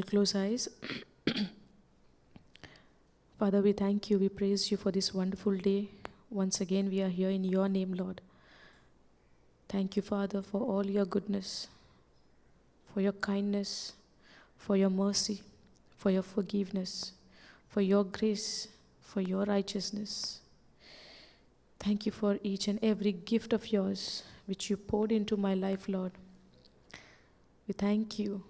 close eyes. Father, we thank you, we praise you for this wonderful day. Once again, we are here in your name, Lord. Thank you, Father, for all your goodness, for your kindness, for your mercy, for your forgiveness, for your grace, for your righteousness. Thank you for each and every gift of yours which you poured into my life, Lord. We thank you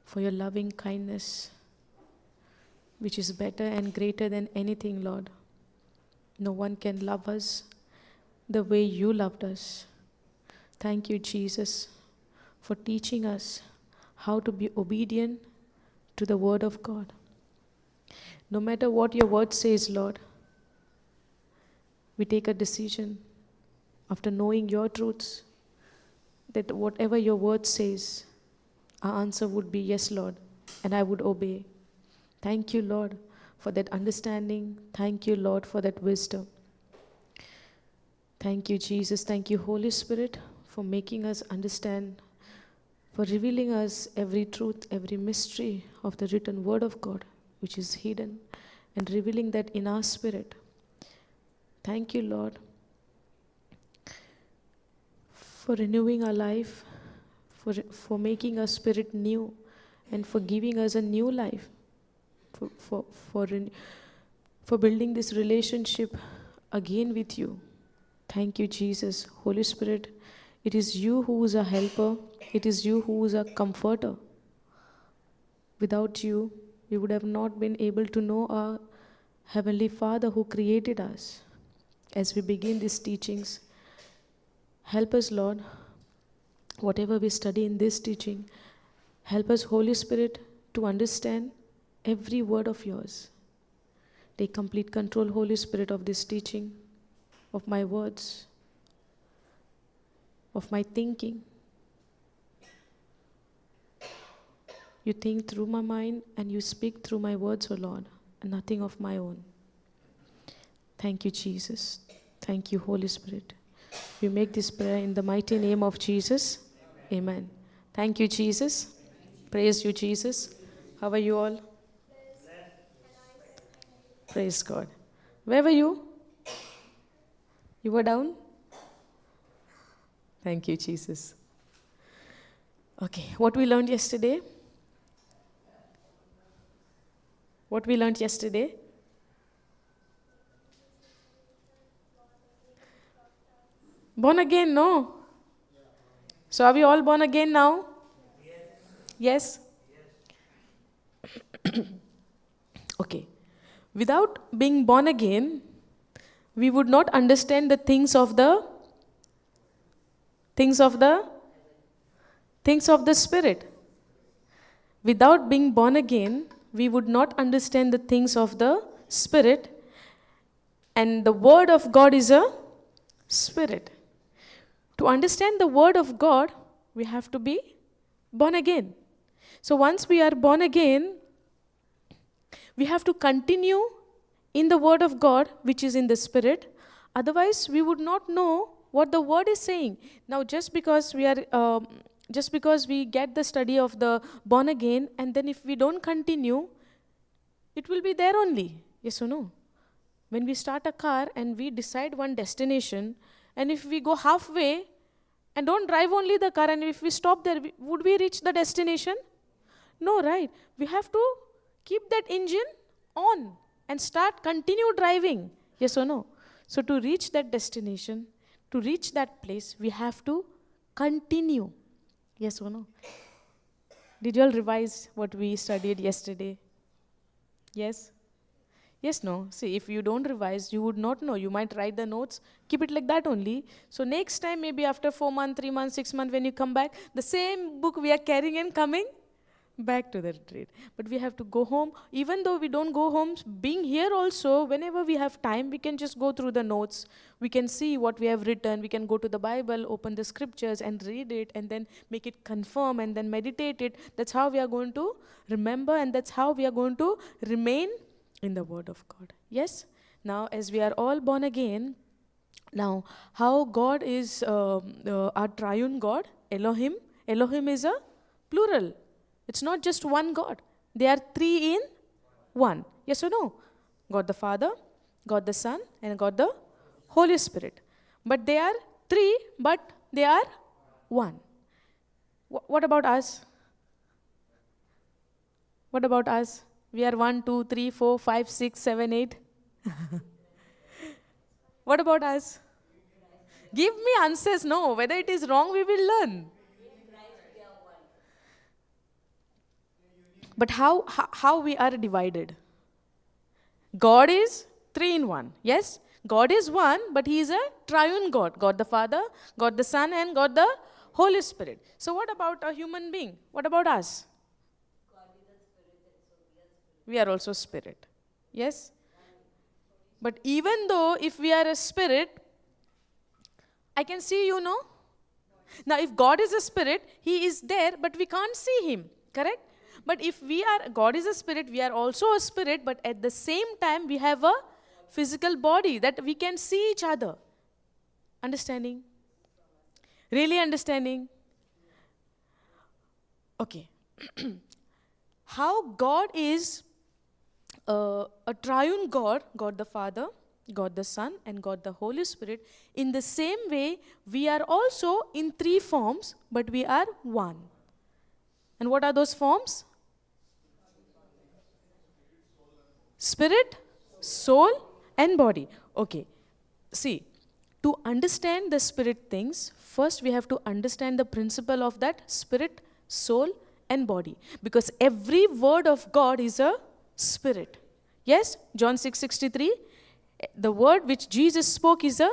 for your loving kindness, which is better and greater than anything, Lord. No one can love us the way you loved us. Thank you, Jesus, for teaching us how to be obedient to the word of God. No matter what your word says, Lord, we take a decision after knowing your truths that whatever your word says, our answer would be yes, Lord, and I would obey. Thank you, Lord, for that understanding. Thank you, Lord, for that wisdom. Thank you, Jesus. Thank you, Holy Spirit, for making us understand, for revealing us every truth, every mystery of the written word of God, which is hidden, and revealing that in our spirit. Thank you, Lord, for renewing our life, for making our spirit new, and for giving us a new life, for building this relationship again with you. Thank you, Jesus. Holy Spirit, it is you who is a helper. It is you who is a comforter. Without you, we would have not been able to know our Heavenly Father who created us. As we begin these teachings, help us, Lord, whatever we study in this teaching, help us, Holy Spirit, to understand every word of yours. Take complete control, Holy Spirit, of this teaching, of my words, of my thinking. You think through my mind and you speak through my words, O Lord, and nothing of my own. Thank you, Jesus. Thank you, Holy Spirit. We make this prayer in the mighty name of Jesus. Amen. Thank you, Jesus. Praise you, Jesus. How are you all? Praise God. Where were you? You were down? Thank you, Jesus. Okay, what we learned yesterday? What we learned yesterday? Born again, no? So are we all born again now? Yes? Okay. Without being born again, we would not understand the things of the Spirit. Without being born again, we would not understand the things of the Spirit. And the Word of God is a Spirit. To understand the Word of God, we have to be born again. So once we are born again, we have to continue in the Word of God, which is in the Spirit. Otherwise, we would not know what the Word is saying. Now, just because we get the study of the born again, and then if we don't continue, it will be there only. Yes or no? When we start a car and we decide one destination, and if we go halfway and don't drive only the car, and if we stop there, would we reach the destination? No, right? We have to keep that engine on and continue driving. Yes or no? So to reach that destination, to reach that place, we have to continue. Yes or no? Did you all revise what we studied yesterday? Yes? Yes, no. See, if you don't revise, you would not know. You might write the notes, keep it like that only. So next time, maybe after 4 months, 3 months, 6 months, when you come back, the same book we are carrying and coming back to the retreat. But we have to go home. Even though we don't go home, being here also, whenever we have time, we can just go through the notes. We can see what we have written. We can go to the Bible, open the scriptures and read it, and then make it confirm and then meditate it. That's how we are going to remember, and that's how we are going to remain in the Word of God. Yes? Now, as we are all born again, now, how God is our triune God, Elohim. Elohim is a plural. It's not just one God. They are three in one. Yes or no? God the Father, God the Son, and God the Holy Spirit. But they are three, but they are one. What about us? What about us? We are 1, 2, 3, 4, 5, 6, 7, 8. What about us? Give me answers. No, whether it is wrong, we will learn. But how we are divided? God is three in one. Yes? God is one, but He is a triune God. God the Father, God the Son, and God the Holy Spirit. So what about a human being? What about us? We are also spirit. Yes? But even though if we are a spirit, I can see you, no? Now if God is a spirit, He is there, but we can't see Him. Correct? But if God is a spirit, we are also a spirit, but at the same time, we have a physical body that we can see each other. Understanding? Really understanding? Okay. How God is a triune God, God the Father, God the Son, and God the Holy Spirit. In the same way, we are also in three forms, but we are one. And what are those forms? Spirit, soul, and body. Okay. See, to understand the spirit things, first we have to understand the principle of that spirit, soul, and body. Because every word of God is a spirit. Yes? John 6:63. The word which Jesus spoke is a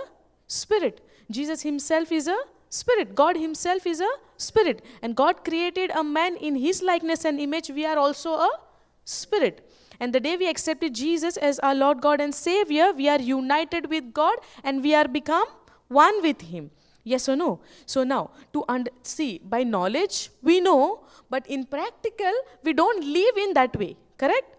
spirit. Jesus Himself is a spirit. God Himself is a spirit. And God created a man in His likeness and image. We are also a spirit. And the day we accepted Jesus as our Lord God and Savior, we are united with God and we are become one with Him. Yes or no? So now, see, by knowledge, we know, but in practical, we don't live in that way. Correct?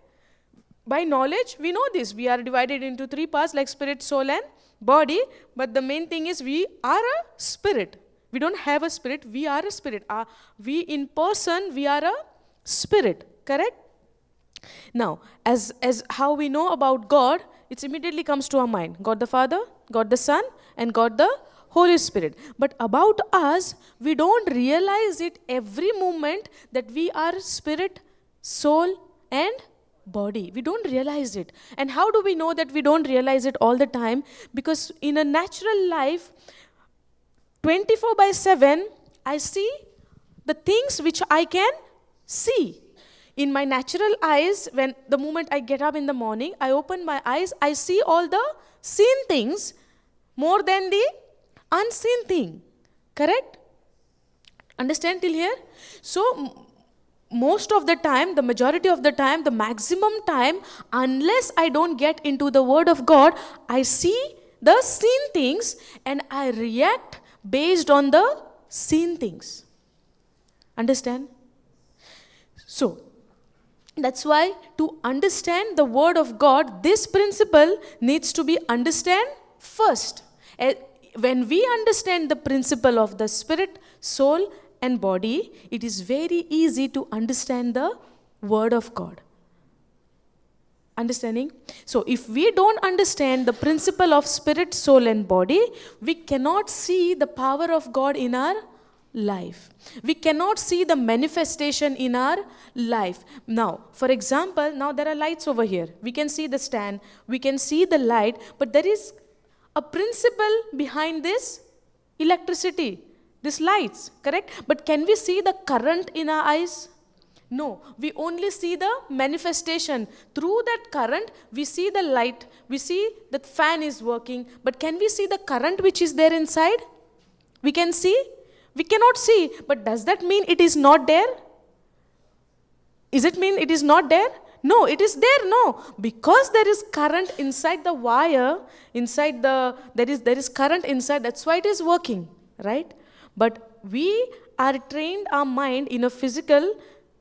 By knowledge, we know this. We are divided into three parts like spirit, soul, and body. But the main thing is we are a spirit. We don't have a spirit. We are a spirit. We in person, we are a spirit. Correct? Now, as how we know about God, it immediately comes to our mind. God the Father, God the Son, and God the Holy Spirit. But about us, we don't realize it every moment that we are spirit, soul, and body. We don't realize it. And how do we know that we don't realize it all the time? Because in a natural life, 24/7, I see the things which I can see. In my natural eyes, when the moment I get up in the morning, I open my eyes, I see all the seen things more than the unseen thing. Correct? Understand till here? So, most of the time, the majority of the time, the maximum time, unless I don't get into the Word of God, I see the seen things and I react based on the seen things. Understand? So, that's why to understand the Word of God, this principle needs to be understood first. When we understand the principle of the spirit, soul, and body, it is very easy to understand the Word of God. Understanding? So, if we don't understand the principle of spirit, soul, and body, we cannot see the power of God in our life. We cannot see the manifestation in our life. Now, for example, now there are lights over here. We can see the stand, we can see the light, but there is a principle behind this electricity, these lights, correct? But can we see the current in our eyes? No, we only see the manifestation. Through that current, we see the light, we see that fan is working, but can we see the current which is there inside? We can see? We cannot see, but does that mean it is not there? Is it mean it is not there? No, it is there, no. Because there is current inside the wire, there is current inside, that's why it is working, right? But we are trained our mind in a physical,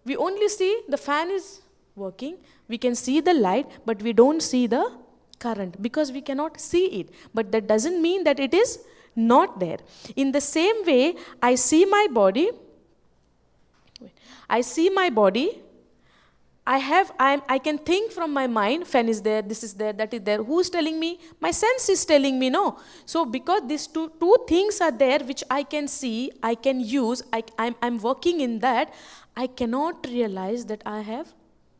we only see the fan is working, we can see the light, but we don't see the current because we cannot see it. But that doesn't mean that it is not there. In the same way, I see my body. I see my body. I can think from my mind, fan is there, this is there, that is there. Who's telling me? My sense is telling me, no. So because these two things are there which I can see, I can use, I'm working in that, I cannot realize that I have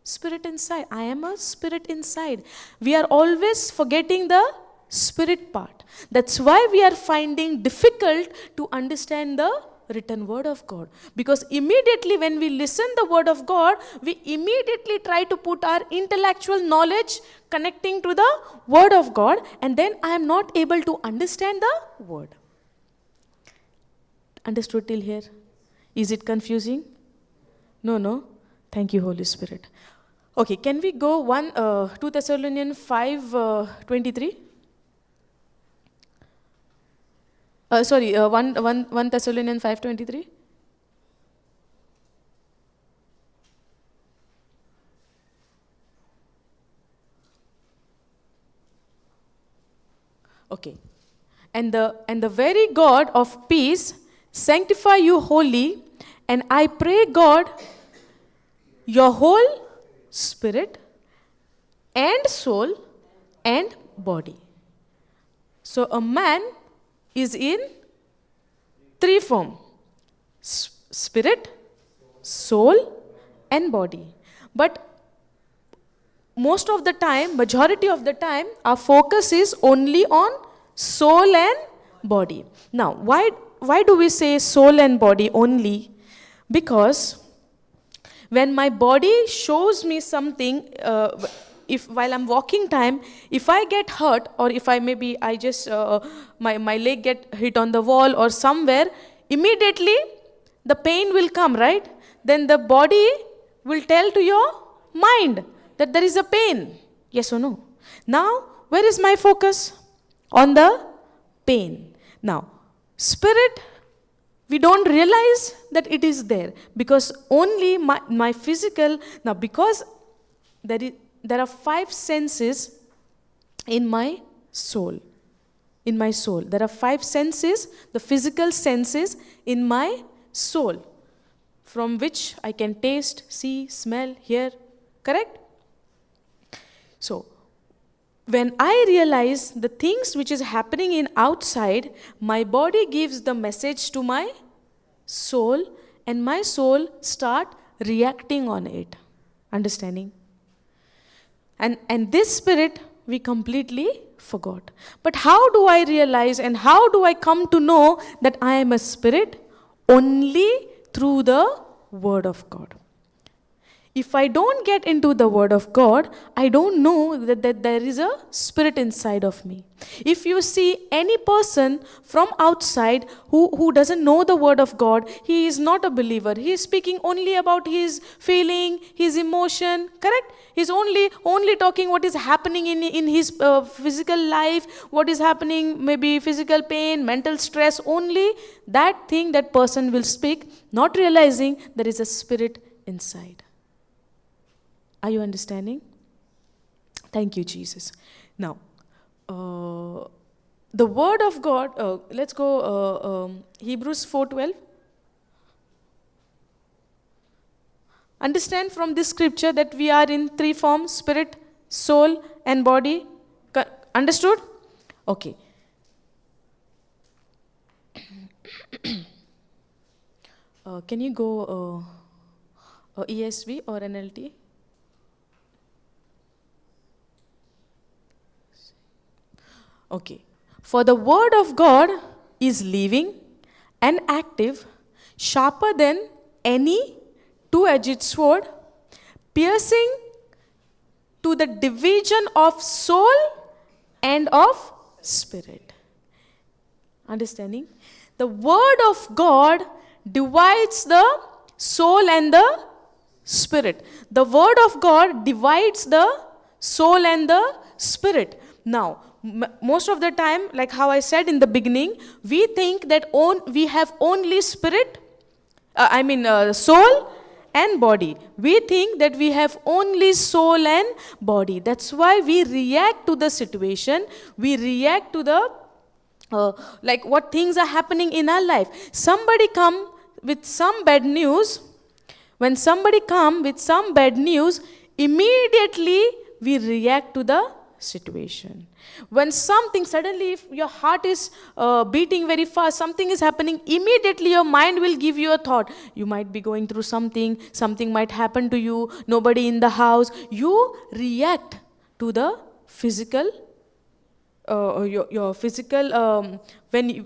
spirit inside. I am a spirit inside. We are always forgetting the spirit part. That's why we are finding difficult to understand the written word of God. Because immediately when we listen the word of God, we immediately try to put our intellectual knowledge connecting to the word of God, and then I am not able to understand the word. Understood till here? Is it confusing? No? Thank you, Holy Spirit. Okay, can we go 2 Thessalonians 5:23? 1 Thessalonians 5:23. Okay. And the very God of peace sanctify you wholly, and I pray God, your whole spirit and soul and body. So a man is in three forms: spirit, soul and body. But most of the time, majority of the time, our focus is only on soul and body. Now, why do we say soul and body only? Because when my body shows me something, if while I'm walking time, if I get hurt, or if my leg get hit on the wall or somewhere, immediately the pain will come, right? Then the body will tell to your mind that there is a pain. Yes or no? Now, where is my focus? On the pain. Now, spirit, we don't realize that it is there, because only my physical, now because there are 5 senses in my soul. In my soul. There are 5 senses, the physical senses in my soul, from which I can taste, see, smell, hear. Correct? So, when I realize the things which is happening in outside, my body gives the message to my soul, and my soul start reacting on it. Understanding? And this spirit we completely forgot. But how do I realize and how do I come to know that I am a spirit? Only through the word of God. If I don't get into the word of God, I don't know that there is a spirit inside of me. If you see any person from outside who doesn't know the word of God, he is not a believer. He is speaking only about his feeling, his emotion, correct? He's only talking what is happening in his physical life, what is happening, maybe physical pain, mental stress, only that thing that person will speak, not realizing there is a spirit inside. Are you understanding? Thank you, Jesus. Now, the word of God, let's go Hebrews 4:12. Understand from this scripture that we are in 3 forms: spirit, soul and body. Understood? Okay. Can you go ESV or NLT? Okay. For the word of God is living and active, sharper than any two-edged sword, piercing to the division of soul and of spirit. Understanding? The word of God divides the soul and the spirit. The word of God divides the soul and the spirit. Now, most of the time, like how I said in the beginning, we think that we have only spirit, soul and body. We think that we have only soul and body. That's why we react to the situation. We react to the, like what things are happening in our life. Somebody come with some bad news, When somebody come with some bad news, immediately we react to the situation. When something suddenly, if your heart is beating very fast, something is happening, immediately your mind will give you a thought. You might be going through something, something might happen to you, nobody in the house. You react to the physical, your physical, when you,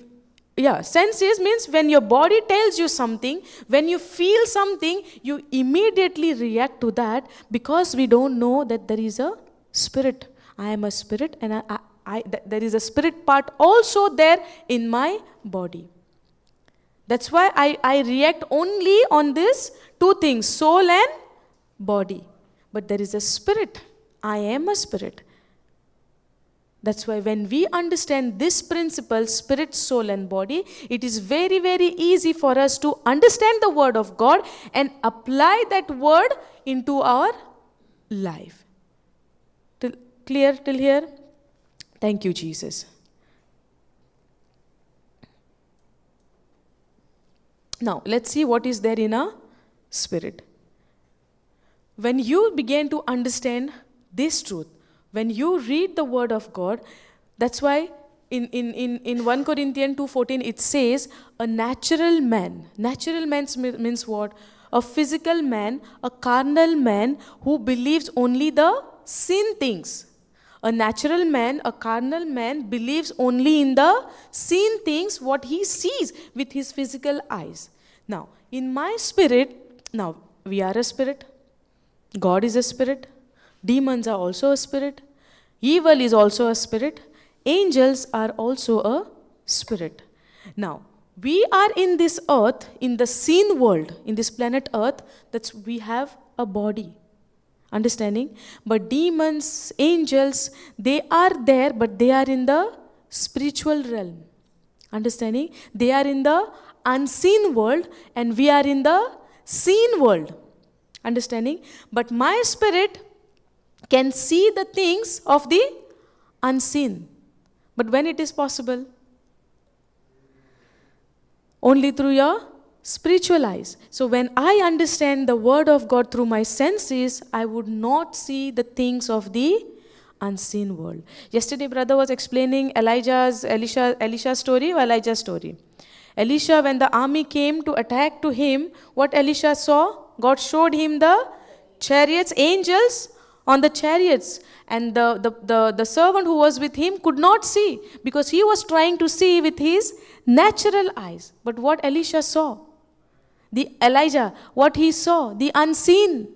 yeah, senses means when your body tells you something, when you feel something, you immediately react to that, because we don't know that there is a spirit. I am a spirit, and there is a spirit part also there in my body. That's why I react only on these two things, soul and body. But there is a spirit. I am a spirit. That's why when we understand this principle, spirit, soul and body, it is very, very easy for us to understand the word of God and apply that word into our life. Clear till here? Thank you, Jesus. Now, let's see what is there in a spirit. When you begin to understand this truth, when you read the word of God, that's why in 1 Corinthians 2:14 it says, a natural man. Natural man means what? A physical man, a carnal man who believes only the sin things. A natural man, a carnal man, believes only in the seen things, what he sees with his physical eyes. Now, in my spirit, now we are a spirit, God is a spirit, demons are also a spirit, evil is also a spirit, angels are also a spirit. Now, we are in this earth, in the seen world, in this planet earth, that's we have a body. Understanding? But demons, angels, they are there, but they are in the spiritual realm. Understanding? They are in the unseen world, and we are in the seen world. Understanding? But my spirit can see the things of the unseen. But when it is possible? Only through your spiritual eyes. So when I understand the word of God through my senses, I would not see the things of the unseen world. Yesterday, brother was explaining Elisha's story or Elijah's story. Elisha, when the army came to attack to him, what Elisha saw? God showed him the chariots, angels on the chariots. And the servant who was with him could not see, because he was trying to see with his natural eyes. But what Elisha saw? Elijah, what he saw? The unseen.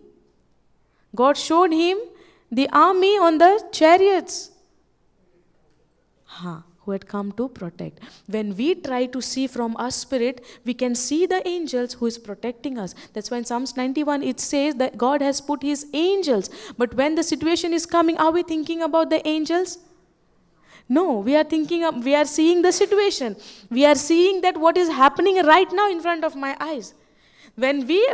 God showed him the army on the chariots. Who had come to protect. When we try to see from our spirit, we can see the angels who is protecting us. That's why in Psalms 91 it says that God has put his angels. But when the situation is coming, are we thinking about the angels? No, we are seeing the situation. We are seeing that what is happening right now in front of my eyes. When we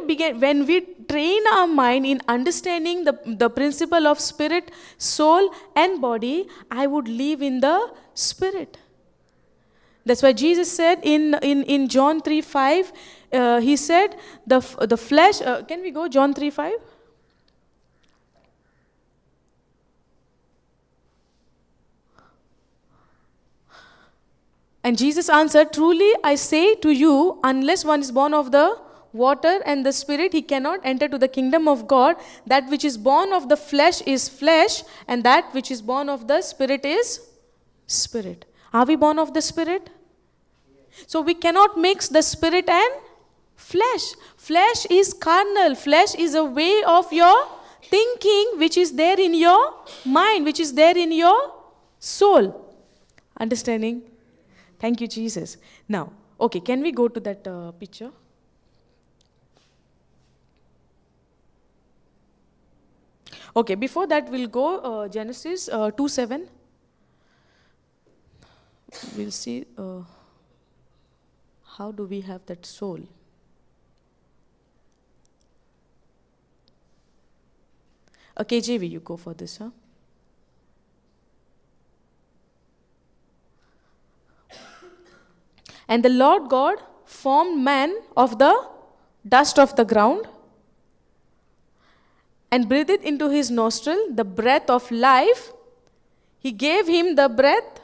train our mind in understanding the principle of spirit, soul and body, I would live in the spirit. That's why Jesus said in John 3:5, he said, the flesh, can we go John 3:5? And Jesus answered, truly I say to you, unless one is born of the water and the spirit, he cannot enter to the kingdom of God. That which is born of the flesh is flesh, and that which is born of the spirit is spirit. Are we born of the spirit? So we cannot mix the spirit and flesh. Flesh is carnal. Flesh is a way of your thinking which is there in your mind, which is there in your soul. Understanding? Thank you, Jesus. Now, okay, can we go to that picture? Okay, before that we'll go Genesis 2:7. We'll see how do we have that soul. KJV, you go for this, huh? And the Lord God formed man of the dust of the ground and breathed into his nostril the breath of life. He gave him the breath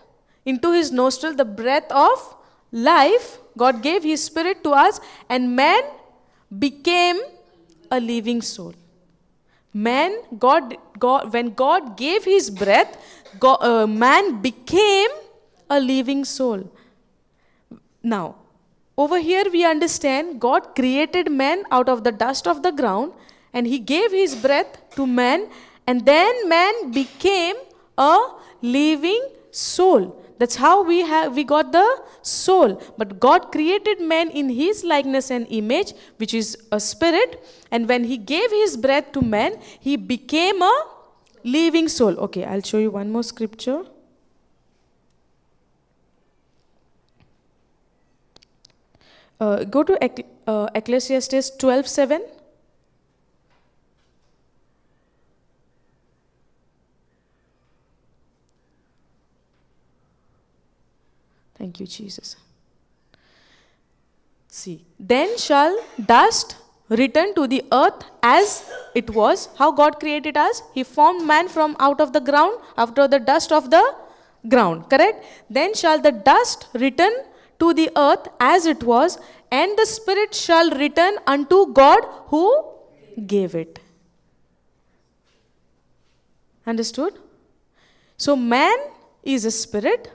into his nostril, the breath of life. God gave his spirit to us, and man became a living soul. Man, when God gave his breath, man became a living soul. Now, over here we understand God created man out of the dust of the ground, and he gave his breath to man, and then man became a living soul. That's how we got the soul. But God created man in his likeness and image, which is a spirit, and when he gave his breath to man, he became a living soul. Okay, I'll show you one more scripture. Go to Ecclesiastes 12:7. Thank you, Jesus. See, then shall dust return to the earth as it was. How God created us? He formed man from out of the ground, after the dust of the ground. Correct? Then shall the dust return to the earth as it was, and the spirit shall return unto God who gave it. Understood? So man is a spirit,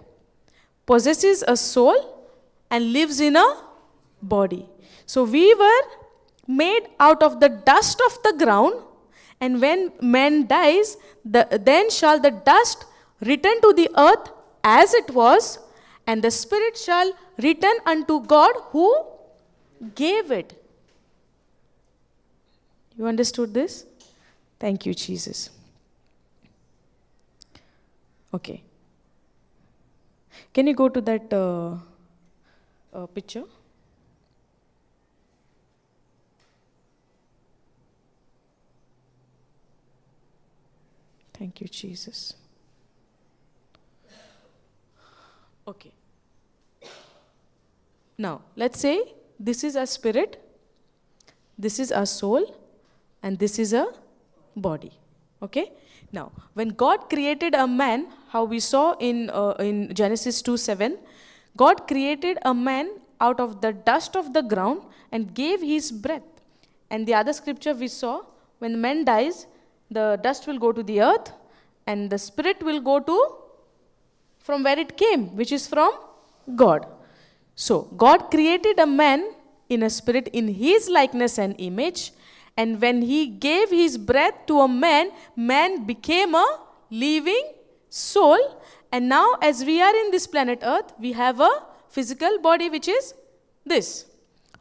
possesses a soul, and lives in a body. So we were made out of the dust of the ground, and when man dies, then shall the dust return to the earth as it was, and the spirit shall return unto God who gave it. You understood this? Thank you, Jesus. Okay. Can you go to that picture? Thank you, Jesus. Okay. Now, let's say this is a spirit, this is a soul, and this is a body. Okay? Now, when God created a man, how we saw in Genesis 2:7, God created a man out of the dust of the ground and gave his breath. And the other scripture we saw, when man dies, the dust will go to the earth, and the spirit will go to from where it came, which is from God. So, God created a man in a spirit in his likeness and image, and when he gave his breath to a man, man became a living soul. And now, as we are in this planet Earth, we have a physical body, which is this.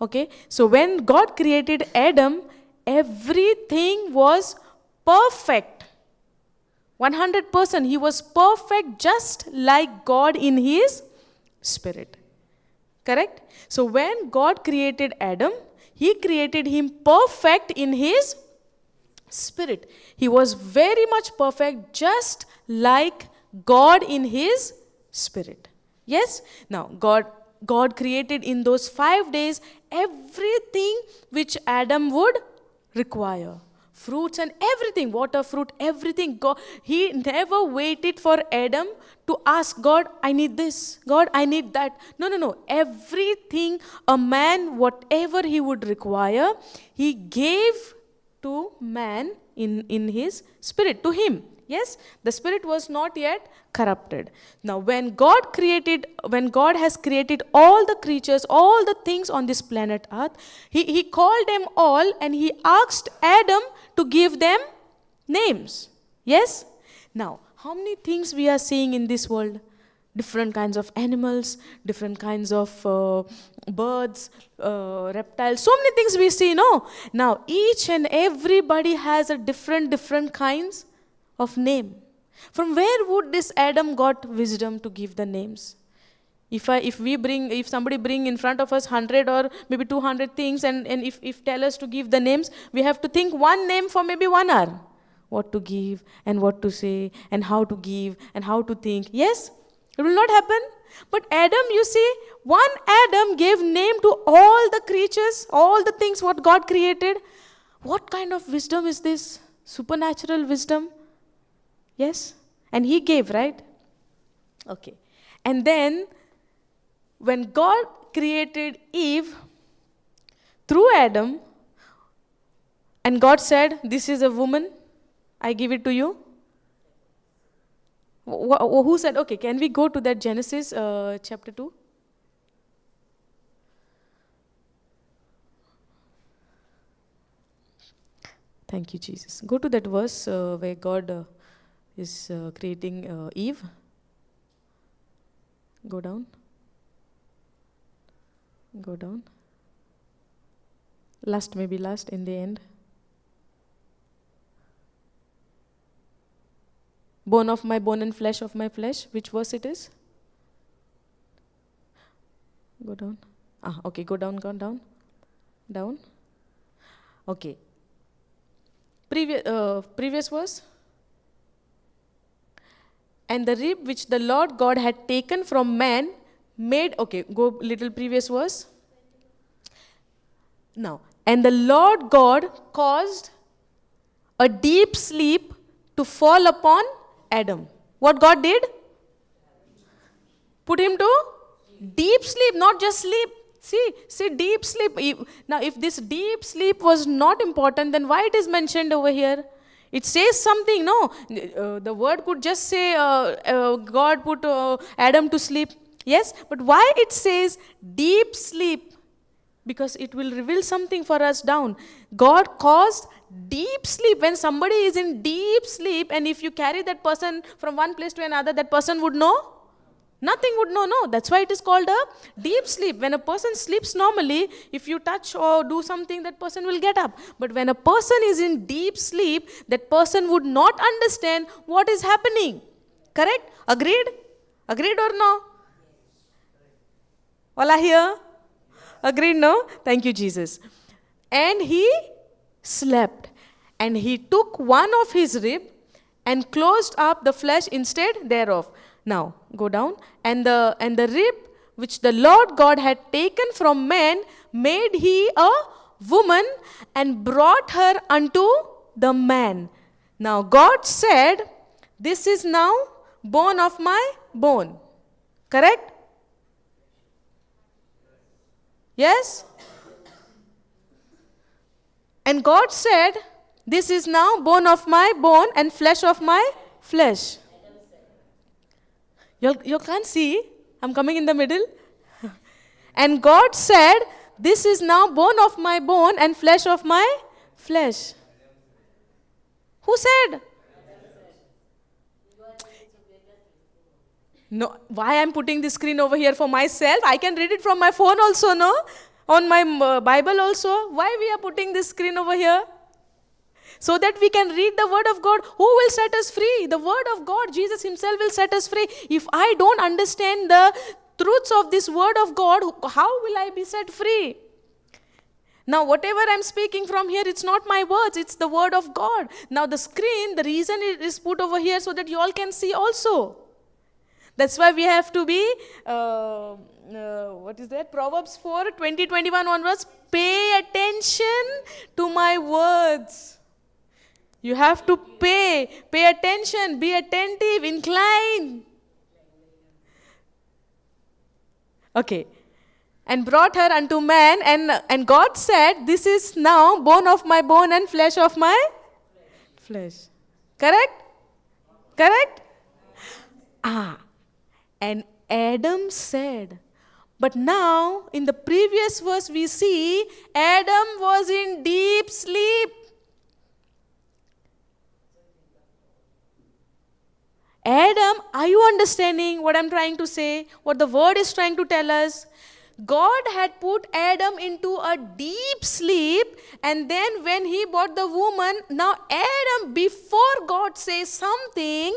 Okay? So, when God created Adam, everything was perfect. 100%. He was perfect, just like God in his spirit. Correct? So when God created Adam, he created him perfect in his spirit. He was very much perfect, just like God in his spirit. Yes? Now, God created in those 5 days everything which Adam would require. Fruits and everything, water, fruit, everything. God, he never waited for Adam to ask God, I need this, God, I need that. No. Everything a man, whatever he would require, he gave to man in his spirit, to him. Yes, the spirit was not yet corrupted. Now, when God has created all the creatures, all the things on this planet Earth, he called them all and he asked Adam to give them names. Yes? Now, how many things we are seeing in this world? Different kinds of animals, different kinds of birds, reptiles, so many things we see, no? Now, each and everybody has a different kinds of name. From where would this Adam got wisdom to give the names? If somebody bring in front of us 100 or maybe 200 things, and if tell us to give the names, we have to think one name for maybe 1 hour. What to give and what to say and how to give and how to think. Yes? It will not happen. But Adam, you see, one Adam gave name to all the creatures, all the things what God created. What kind of wisdom is this? supernatural wisdom. Yes? And he gave, right? Okay. And then, when God created Eve through Adam, and God said, this is a woman, I give it to you. Who said, okay, can we go to that Genesis chapter 2? Thank you, Jesus. Go to that verse where God is creating Eve. Go down. Go down. Maybe last in the end. Bone of my bone and flesh of my flesh. Which verse it is? Go down. Okay, go down, go down. Down. Okay. Previous verse. And the rib which the Lord God had taken from man made, okay, go little previous verse. Now, and the Lord God caused a deep sleep to fall upon Adam. What God did? Put him to deep sleep, not just sleep. See, deep sleep. Now, if this deep sleep was not important, then why it is mentioned over here? It says something, no? The word could just say God put Adam to sleep. Yes, but why it says deep sleep? Because it will reveal something for us down. God caused deep sleep. When somebody is in deep sleep, and if you carry that person from one place to another, that person would know? Nothing would know, no. That's why it is called a deep sleep. When a person sleeps normally, if you touch or do something, that person will get up. But when a person is in deep sleep, that person would not understand what is happening. Correct? Agreed? Agreed or no? All are here? Agreed, no? Thank you, Jesus. And he slept. And he took one of his rib and closed up the flesh instead thereof. Now, go down. And the rib which the Lord God had taken from man made he a woman and brought her unto the man. Now, God said, this is now bone of my bone. Correct? Yes? And God said, this is now bone of my bone and flesh of my flesh. You can't see? I'm coming in the middle. And God said, this is now bone of my bone and flesh of my flesh. Who said? No, why I'm putting the screen over here for myself? I can read it from my phone also, no? On my Bible also. Why we are putting this screen over here? So that we can read the word of God. Who will set us free? The word of God. Jesus himself will set us free. If I don't understand the truths of this word of God, how will I be set free? Now, whatever I'm speaking from here, it's not my words, it's the word of God. Now, the screen, the reason it is put over here so that you all can see also. That's why we have to be, what is that? Proverbs 4, 20, 21 onwards. Pay attention to my words. You have to pay attention, be attentive, incline. Okay. And brought her unto man, and God said, this is now bone of my bone and flesh of my flesh. Correct? Correct? And Adam said, but now in the previous verse we see Adam was in deep sleep. Adam, are you understanding what I'm trying to say? What the word is trying to tell us? God had put Adam into a deep sleep, and then when he brought the woman, now Adam, before God says something,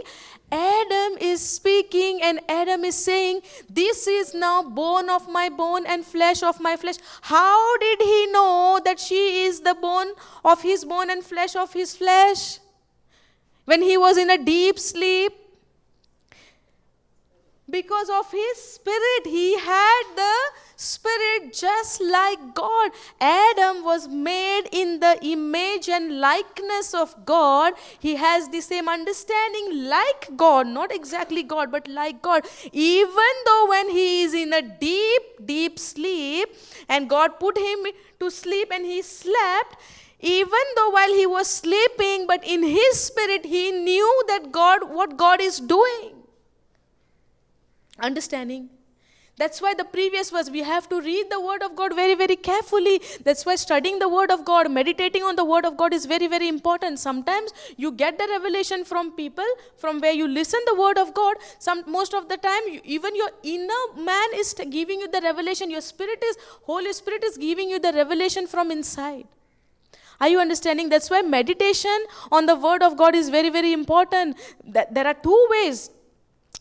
Adam is speaking and Adam is saying, this is now bone of my bone and flesh of my flesh. How did he know that she is the bone of his bone and flesh of his flesh? When he was in a deep sleep? Because of his spirit. He had the spirit just like God. Adam was made in the image and likeness of God. He has the same understanding like God, not exactly God, but like God. Even though when he is in a deep, deep sleep, and God put him to sleep and he slept, even though while he was sleeping, but in his spirit, he knew that what God is doing. Understanding? That's why the previous verse, we have to read the word of God very, very carefully. That's why studying the word of God, meditating on the word of God is very, very important. Sometimes you get the revelation from people, from where you listen the word of God. Most of the time, even your inner man is giving you the revelation. Holy Spirit is giving you the revelation from inside. Are you understanding? That's why meditation on the word of God is very, very important. There are two ways.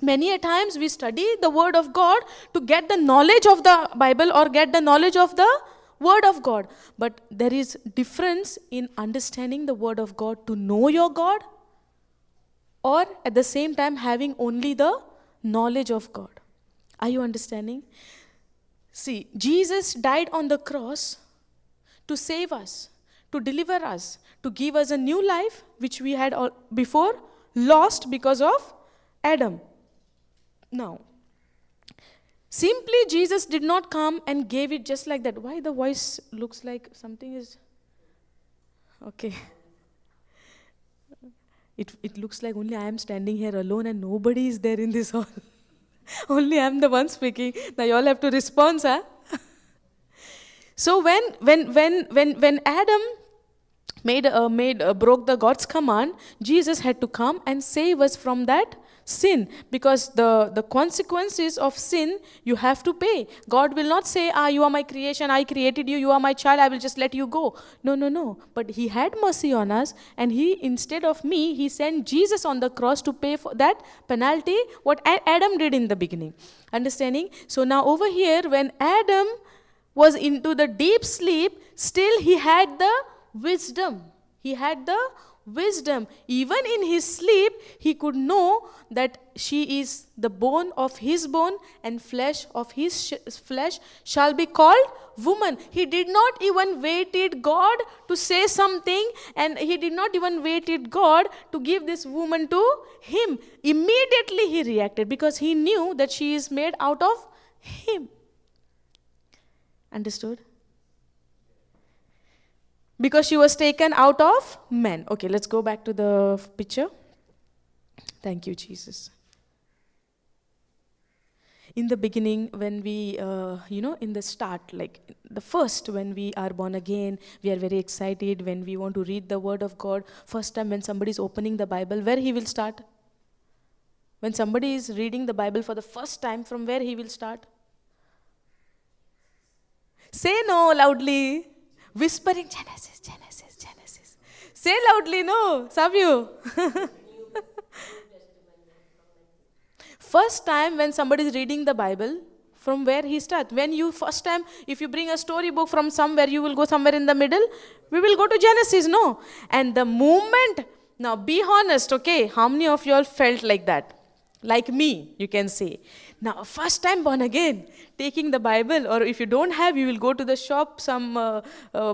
Many a times we study the word of God to get the knowledge of the Bible or get the knowledge of the word of God. But there is difference in understanding the word of God to know your God, or at the same time having only the knowledge of God. Are you understanding? See, Jesus died on the cross to save us, to deliver us, to give us a new life which we had before lost because of Adam. Now, simply Jesus did not come and gave it just like that. Why the voice looks like something is... Okay. It looks like only I am standing here alone and nobody is there in this hall. Only I am the one speaking. Now you all have to respond, sir. So when Adam broke the God's command, Jesus had to come and save us from that sin, because the consequences of sin you have to pay. God will not say, you are my creation, I created you, you are my child, I will just let you go. No. But he had mercy on us, and instead of me, he sent Jesus on the cross to pay for that penalty, what Adam did in the beginning. Understanding? So now over here, when Adam was into the deep sleep, still he had the wisdom. He had the wisdom. Even in his sleep, he could know that she is the bone of his bone and flesh of his flesh shall be called woman. He did not even waited God to say something, and he did not even waited God to give this woman to him. Immediately he reacted, because he knew that she is made out of him. Understood? Because she was taken out of men. Okay, let's go back to the picture. Thank you, Jesus. In the beginning, when we, in the start, like the first, when we are born again, we are very excited when we want to read the word of God. First time when somebody is opening the Bible, where he will start? When somebody is reading the Bible for the first time, from where he will start? Say no loudly. Whispering, Genesis, Genesis, Genesis. Say loudly, no, Savio. First time when somebody is reading the Bible, from where he starts? When you first time, if you bring a storybook from somewhere, you will go somewhere in the middle. We will go to Genesis, no? And the moment, now be honest, okay? How many of you all felt like that? Like me, you can say. Now, first time born again, taking the Bible, or if you don't have, you will go to the shop, some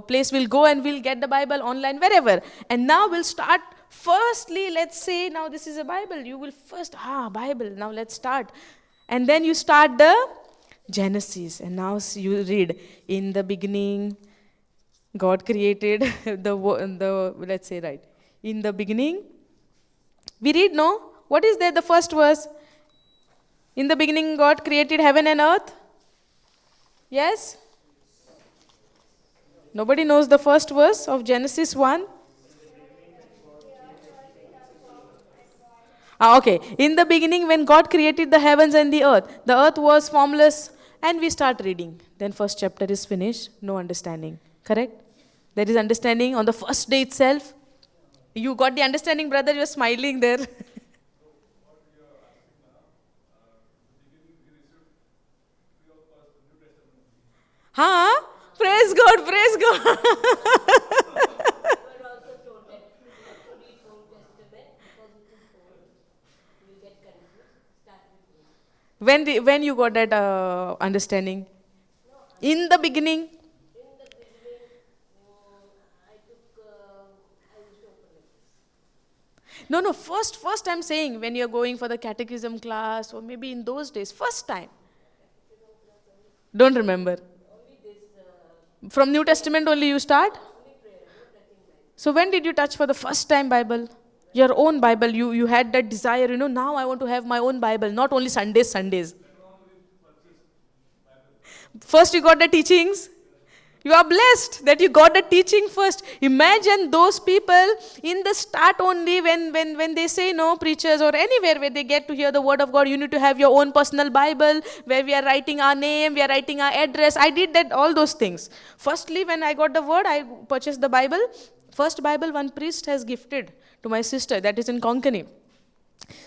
place we'll go and we'll get the Bible online, wherever. And now we'll start, firstly, let's say, now this is a Bible. You will first, Bible, now let's start. And then you start the Genesis. And now you read, in the beginning, God created let's say, right. In the beginning, we read, no? What is there, the first verse? In the beginning, God created heaven and earth. Yes? Nobody knows the first verse of Genesis 1? Okay. In the beginning, when God created the heavens and the earth was formless, and we start reading. Then first chapter is finished. No understanding. Correct? There is understanding on the first day itself. You got the understanding, brother? You're smiling there. Praise God, praise God. When you got that understanding? In the beginning? No, first I'm saying when you're going for the catechism class or maybe in those days, first time. Don't remember. From New Testament only you start? So when did you touch for the first time Bible? Your own Bible, you had that desire, now I want to have my own Bible, not only Sundays. First you got the teachings. You are blessed that you got the teaching first. Imagine those people in the start only when they say no, preachers or anywhere where they get to hear the word of God, you need to have your own personal Bible where we are writing our name, we are writing our address. I did that, all those things. Firstly, when I got the word, I purchased the Bible. First Bible one priest has gifted to my sister, that is in Konkani.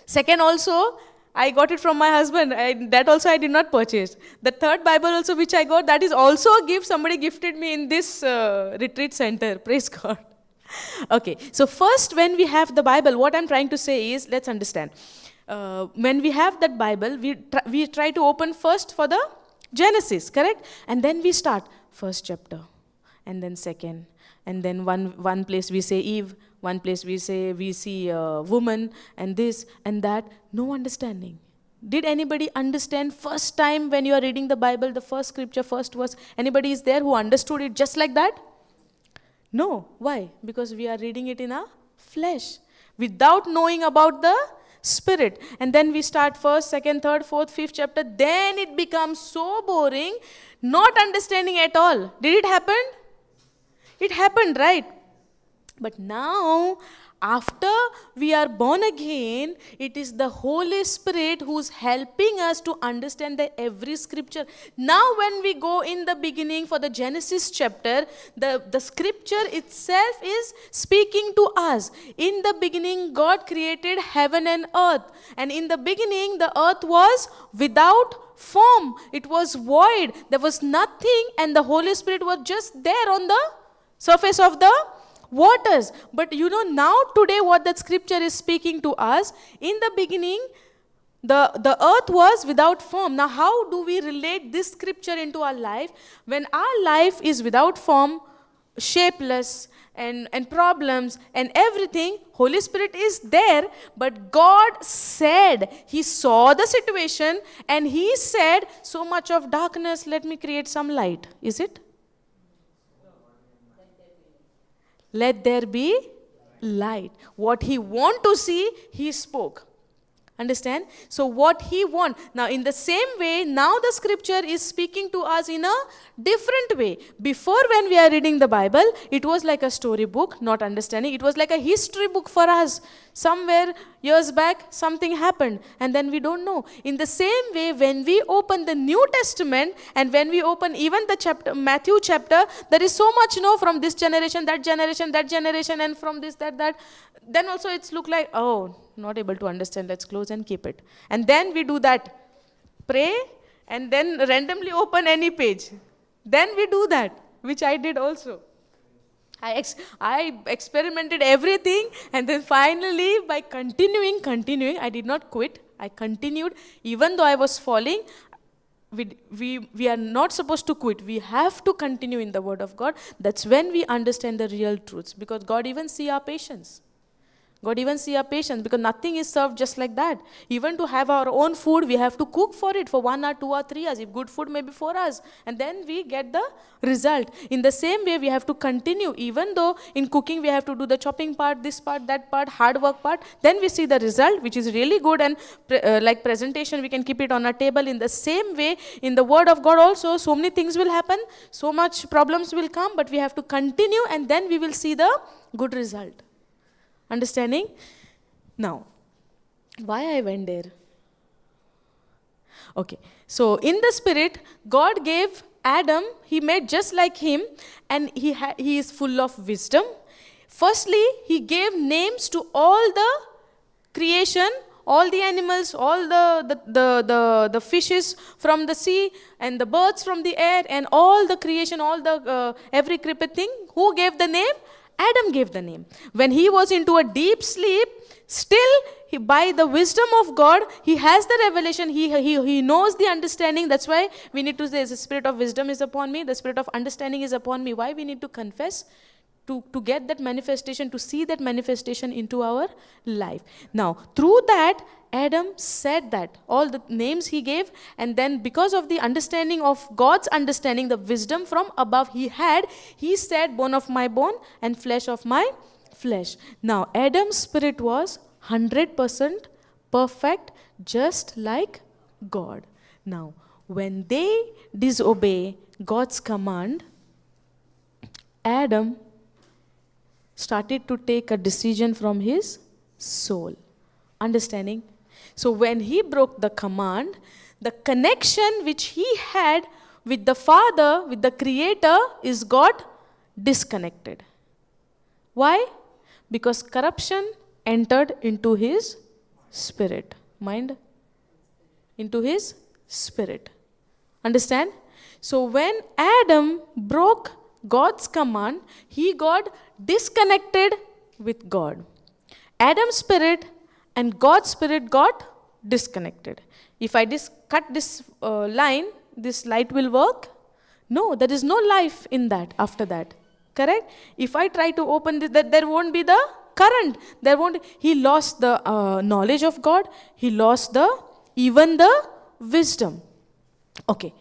Second also, I got it from my husband. That also I did not purchase. The third Bible also which I got, that is also a gift. Somebody gifted me in this retreat center. Praise God. Okay, so first when we have the Bible, what I'm trying to say is, let's understand. When we have that Bible, we try to open first for the Genesis, correct? And then we start first chapter, and then second, and then one place we say Eve, one place we see a woman, and this and that. No understanding. Did anybody understand first time when you are reading the Bible, the first scripture, first verse? Anybody is there who understood it just like that? No. Why? Because we are reading it in our flesh, without knowing about the Spirit. And then we start first, second, third, fourth, fifth chapter. Then it becomes so boring, not understanding at all. Did it happen? It happened, right? But now, after we are born again, it is the Holy Spirit who's helping us to understand every scripture. Now when we go in the beginning for the Genesis chapter, the scripture itself is speaking to us. In the beginning, God created heaven and earth. And in the beginning, the earth was without form. It was void. There was nothing, and the Holy Spirit was just there on the surface of the waters. But now today what that scripture is speaking to us, in the beginning the earth was without form. Now how do we relate this scripture into our life? When our life is without form, shapeless, and problems and everything, Holy Spirit is there, but God said, He saw the situation and He said, so much of darkness, let me create some light. Is it? Let there be light. What He want to see, He spoke. Understand? So what He want. Now in the same way, now the scripture is speaking to us in a different way. Before, when we are reading the Bible, it was like a story book, not understanding. It was like a history book for us. Somewhere years back, something happened and then we don't know. In the same way, when we open the New Testament and when we open even the chapter, Matthew chapter, there is so much from this generation, that generation, and from this, that. Then also it's look like, oh, not able to understand, let's close and keep it. And then we do that. Pray and then randomly open any page. Then we do that, which I did also. I experimented everything, and then finally by continuing, I did not quit. I continued, even though I was falling. We are not supposed to quit. We have to continue in the Word of God. That's when we understand the real truths, because God even see our patience. Because nothing is served just like that. Even to have our own food, we have to cook for it for 1 or 2 or 3 hours. If good food, maybe 4 hours. And then we get the result. In the same way, we have to continue. Even though in cooking, we have to do the chopping part, this part, that part, hard work part. Then we see the result, which is really good. And like presentation, we can keep it on our table. In the same way, in the Word of God also, so many things will happen. So much problems will come. But we have to continue, and then we will see the good result. Understanding? Now, why I went there? Okay, so in the Spirit, God gave Adam, He made just like him, and he is full of wisdom. Firstly, He gave names to all the creation, all the animals, all the fishes from the sea, and the birds from the air, and all the creation, all the every creeping thing. Who gave the name? Adam gave the name. When he was into a deep sleep, still by the wisdom of God, he has the revelation, he knows the understanding. That's why we need to say, the spirit of wisdom is upon me, the spirit of understanding is upon me. Why we need to confess? To get that manifestation, to see that manifestation into our life. Now, through that, Adam said that, all the names he gave, and then because of the understanding of God's understanding, the wisdom from above he had, he said, bone of my bone and flesh of my flesh. Now, Adam's spirit was 100% perfect, just like God. Now, when they disobey God's command, Adam started to take a decision from his soul. Understanding? So when he broke the command, the connection which he had with the Father, with the Creator, is got disconnected. Why? Because corruption entered into his spirit. Mind? Into his spirit. Understand? So when Adam broke God's command, he got disconnected with God. Adam's spirit and God's spirit got disconnected. If I cut this line, this light will work? No, there is no life in that after that. Correct? If I try to open this, there won't be the current. He lost the knowledge of God. He lost even the wisdom. Okay.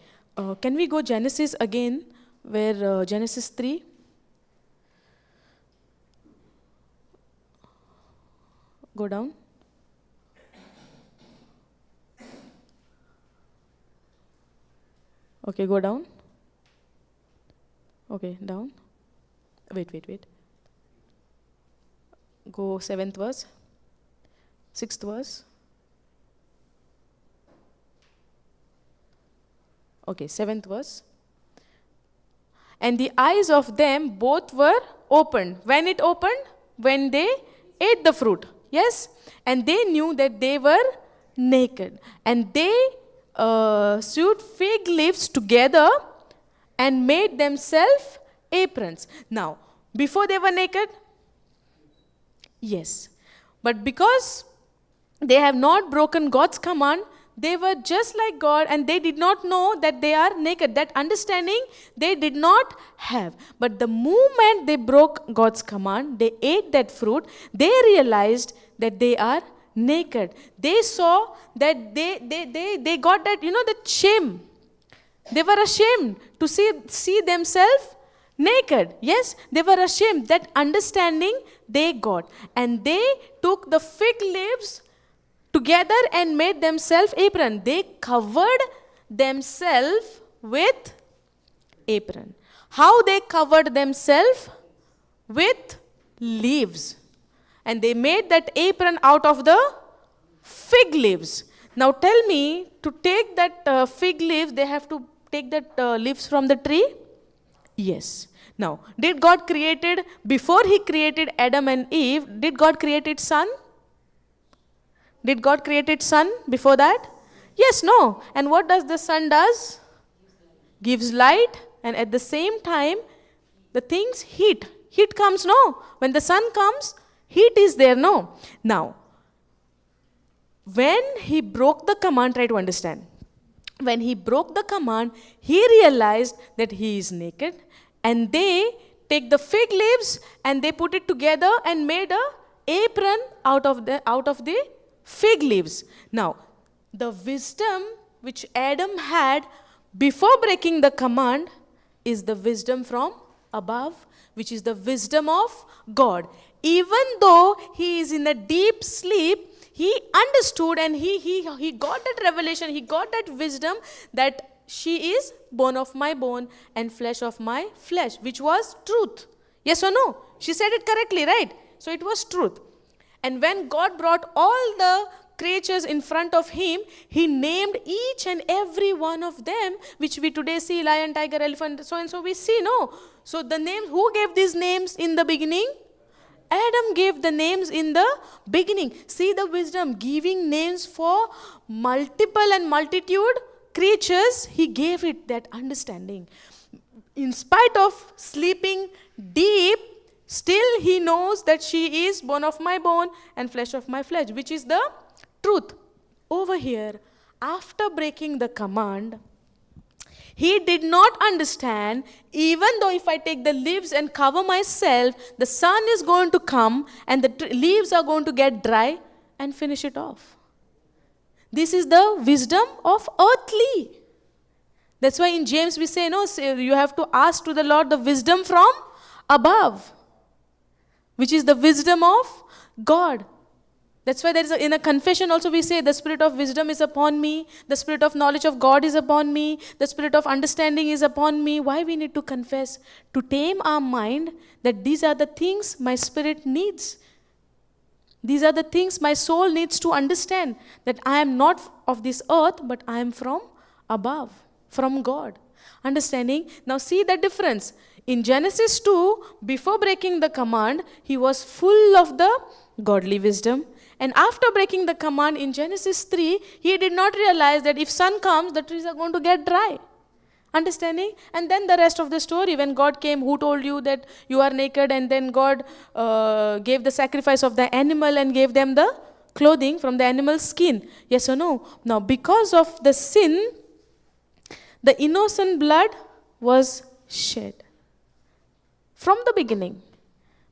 Can we go Genesis again? Where Genesis 3. Go down. Okay, go down. Okay, down. Wait. Go 7th verse. 6th verse. Okay, 7th verse. And the eyes of them both were opened. When it opened? When they ate the fruit. Yes? And they knew that they were naked. And they sewed fig leaves together and made themselves aprons. Now, before they were naked? Yes. But because they have not broken God's command, they were just like God, and they did not know that they are naked. That understanding they did not have. But the moment they broke God's command, they ate that fruit, they realized that they are naked. They saw that they got that, that shame. They were ashamed to see themselves naked. Yes, they were ashamed. That understanding they got. And they took the fig leaves together and made themselves apron. They covered themselves with apron. How they covered themselves? With leaves. And they made that apron out of the fig leaves. Now tell me, to take that fig leaves, they have to take that leaves from the tree? Yes. Now, did God created, before he created Adam and Eve, did God created sun? Did God created sun before that? Yes, no. And what does the sun does? Gives light, and at the same time, the things heat. Heat comes, no. When the sun comes, heat is there, no. Now, when he broke the command, try to understand. When he broke the command, he realized that he is naked, and they take the fig leaves and they put it together and made a apron out of the fig leaves. Now, the wisdom which Adam had before breaking the command is the wisdom from above, which is the wisdom of God. Even though he is in a deep sleep, he understood and he got that revelation, he got that wisdom that she is bone of my bone and flesh of my flesh, which was truth. Yes or no? She said it correctly, right? So it was truth. And when God brought all the creatures in front of him, he named each and every one of them, which we today see, lion, tiger, elephant, so and so we see, no? So the names, who gave these names in the beginning? Adam gave the names in the beginning. See the wisdom, giving names for multiple and multitude creatures, he gave it that understanding. In spite of sleeping deep, Still he knows that she is bone of my bone and flesh of my flesh, which is the truth. Over here, after breaking the command, he did not understand, even though if I take the leaves and cover myself, the sun is going to come and the leaves are going to get dry and finish it off. This is the wisdom of earthly. That's why in James we say, no, you have to ask to the Lord the wisdom from above, which is the wisdom of God. That's why there is in a confession also we say, the spirit of wisdom is upon me, the spirit of knowledge of God is upon me, the spirit of understanding is upon me. Why we need to confess? To tame our mind that these are the things my spirit needs. These are the things my soul needs to understand, that I am not of this earth, but I am from above, from God. Understanding? Now see the difference. In Genesis 2, before breaking the command, he was full of the godly wisdom. And after breaking the command in Genesis 3, he did not realize that if sun comes, the trees are going to get dry. Understanding? And then the rest of the story, when God came, who told you that you are naked? And then God gave the sacrifice of the animal and gave them the clothing from the animal's skin. Yes or no? Now, because of the sin, the innocent blood was shed. From the beginning.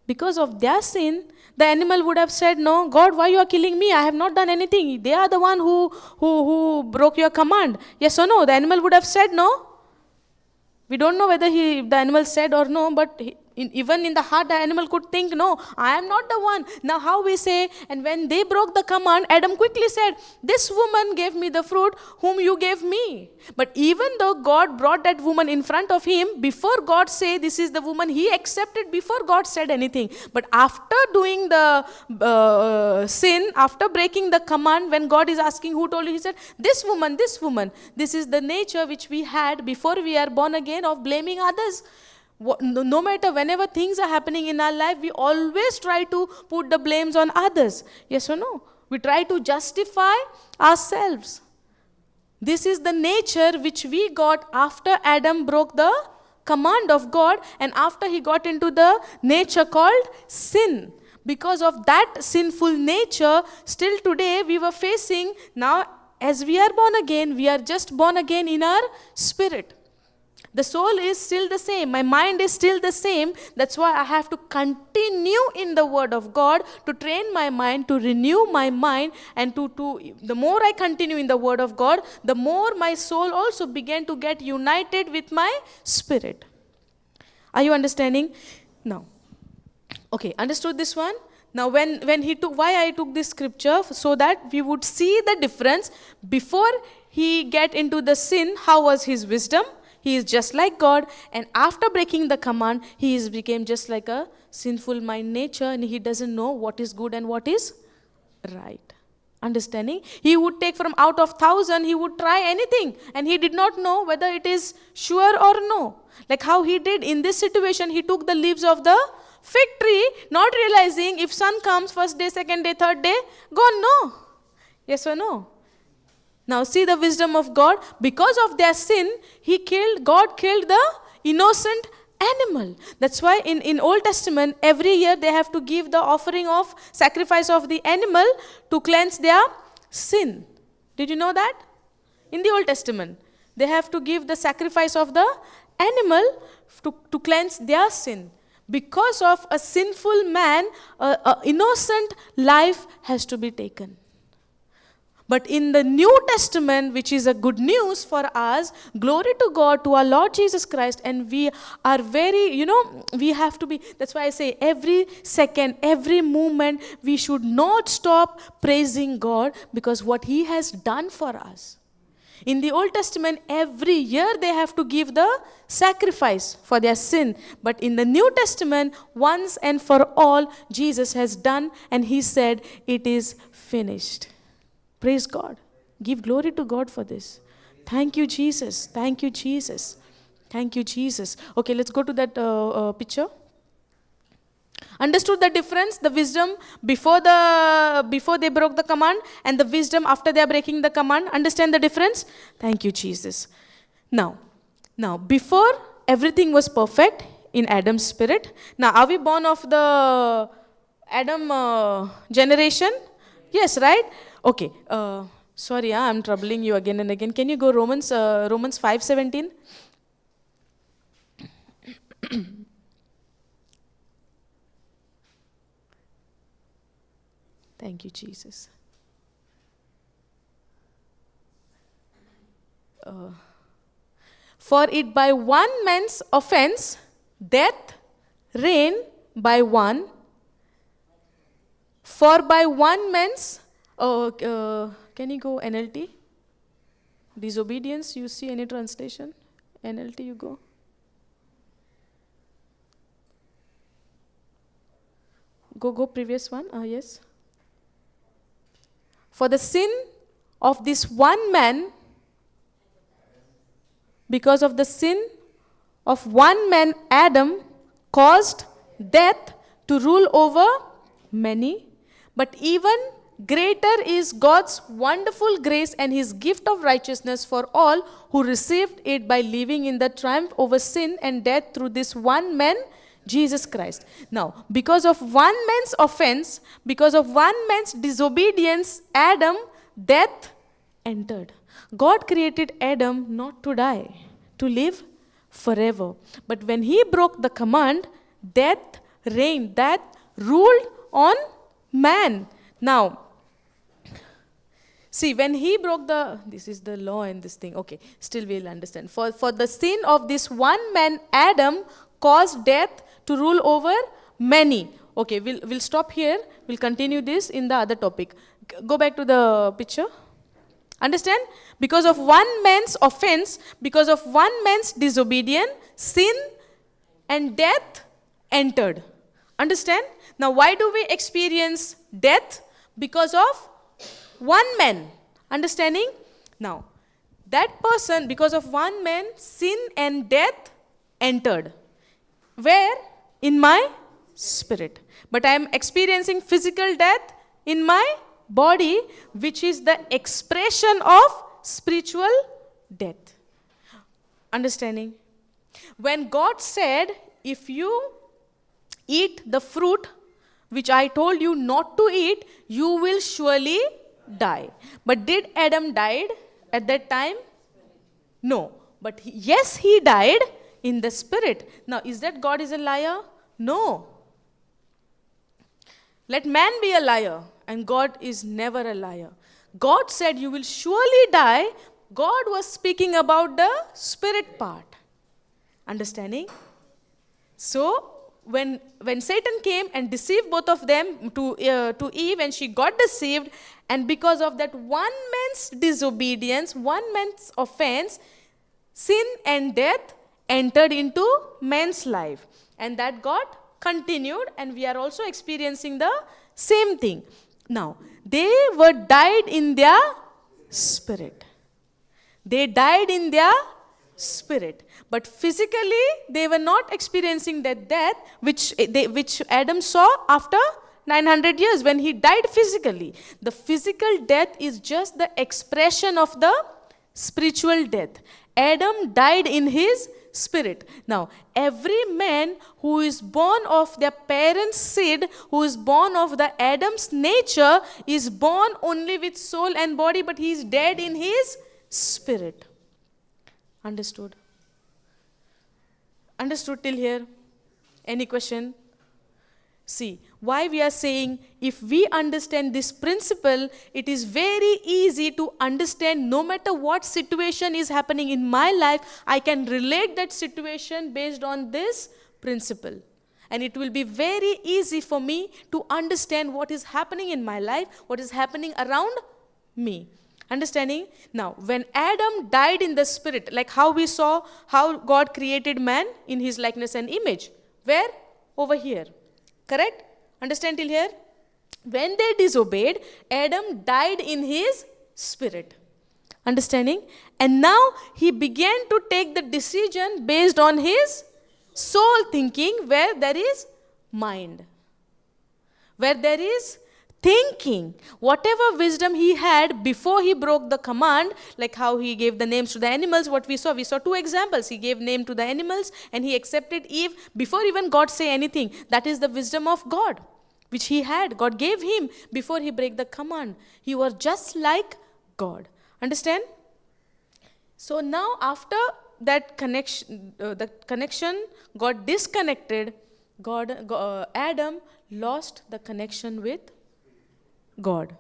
Because of their sin, the animal would have said, no, God, why you are killing me? I have not done anything. They are the one who broke your command. Yes or no? The animal would have said no. We don't know whether the animal said or no, but even in the heart, the animal could think, no, I am not the one. Now how we say, and when they broke the command, Adam quickly said, this woman gave me the fruit whom you gave me. But even though God brought that woman in front of him, before God said, this is the woman, he accepted before God said anything. But after doing the sin, after breaking the command, when God is asking who told you, he said, this woman, this is the nature which we had before we are born again of blaming others. No matter whenever things are happening in our life, we always try to put the blames on others. Yes or no? We try to justify ourselves. This is the nature which we got after Adam broke the command of God and after he got into the nature called sin. Because of that sinful nature, still today we were facing, now as we are born again, we are just born again in our spirit. The soul is still the same. My mind is still the same. That's why I have to continue in the word of God to train my mind, to renew my mind. And the more I continue in the word of God, the more my soul also began to get united with my spirit. Are you understanding? Now, okay, understood this one? Now, when he took, why I took this scripture, so that we would see the difference. Before he get into the sin, how was his wisdom? He is just like God, and after breaking the command, he became just like a sinful mind nature, and he doesn't know what is good and what is right. Understanding? He would take from out of 1,000, he would try anything, and he did not know whether it is sure or no. Like how he did in this situation, he took the leaves of the fig tree, not realizing if sun comes first day, second day, third day, gone, no. Yes or no? Now see the wisdom of God. Because of their sin, God killed the innocent animal. That's why in Old Testament, every year they have to give the offering of sacrifice of the animal to cleanse their sin. Did you know that? In the Old Testament, they have to give the sacrifice of the animal to cleanse their sin. Because of a sinful man, an innocent life has to be taken. But in the New Testament, which is a good news for us, glory to God, to our Lord Jesus Christ, and we are very, we have to be, that's why I say every second, every moment, we should not stop praising God because what He has done for us. In the Old Testament, every year they have to give the sacrifice for their sin. But in the New Testament, once and for all, Jesus has done, and He said, it is finished. Praise God. Give glory to God for this. Thank you, Jesus. Thank you, Jesus. Thank you, Jesus. Okay, let's go to that picture. Understood the difference? The wisdom before they broke the command and the wisdom after they are breaking the command. Understand the difference? Thank you, Jesus. Now, before everything was perfect, in Adam's spirit. Now, are we born of the Adam generation? Yes, right? Okay. Sorry, I'm troubling you again and again. Can you go Romans 5:17? Thank you, Jesus. For it by one man's offense, death reigned by one. For by one man's, can you go NLT? Disobedience, you see any translation? NLT, you go. Go previous one, yes. For the sin of this one man, because of the sin of one man, Adam, caused death to rule over many. But even greater is God's wonderful grace and his gift of righteousness for all who received it by living in the triumph over sin and death through this one man, Jesus Christ. Now, because of one man's offense, because of one man's disobedience, Adam, death entered. God created Adam not to die, to live forever. But when he broke the command, death reigned, death ruled on man. Now, see, when he broke this is the law and this thing, okay, still we'll understand. For the sin of this one man, Adam, caused death to rule over many. Okay, we'll stop here. We'll continue this in the other topic. Go back to the picture. Understand? Because of one man's offense, because of one man's disobedience, sin and death entered. Understand? Now, why do we experience death? Because of one man. Understanding? Now, that person, because of one man, sin and death entered. Where? In my spirit. But I am experiencing physical death in my body, which is the expression of spiritual death. Understanding? When God said, if you eat the fruit which I told you not to eat, you will surely die. But did Adam died at that time? No. But yes, he died in the spirit. Now, is that God is a liar? No. Let man be a liar, and God is never a liar. God said you will surely die. God was speaking about the spirit part. Understanding? So, when Satan came and deceived both of them to Eve, and she got deceived, and because of that one man's disobedience, one man's offense, sin and death entered into man's life. And that got continued, and we are also experiencing the same thing. Now, they were died in their spirit. They died in their spirit. But physically, they were not experiencing that death which Adam saw after 900 years when he died physically. The physical death is just the expression of the spiritual death. Adam died in his spirit. Now, every man who is born of their parents' seed, who is born of the Adam's nature, is born only with soul and body, but he is dead in his spirit. Understood? Understood till here? Any question? See, why we are saying if we understand this principle, it is very easy to understand no matter what situation is happening in my life, I can relate that situation based on this principle. And it will be very easy for me to understand what is happening in my life, what is happening around me. Understanding? Now, when Adam died in the spirit, like how we saw how God created man in his likeness and image. Where? Over here. Correct? Understand till here? When they disobeyed, Adam died in his spirit. Understanding? And now he began to take the decision based on his soul thinking, where there is mind. Where there is thinking. Whatever wisdom he had before he broke the command, like how he gave the names to the animals, what we saw 2 examples. He gave name to the animals and he accepted Eve before even God say anything. That is the wisdom of God, which he had. God gave him before he break the command. He was just like God. Understand? So now after that connection, got disconnected, Adam lost the connection with God.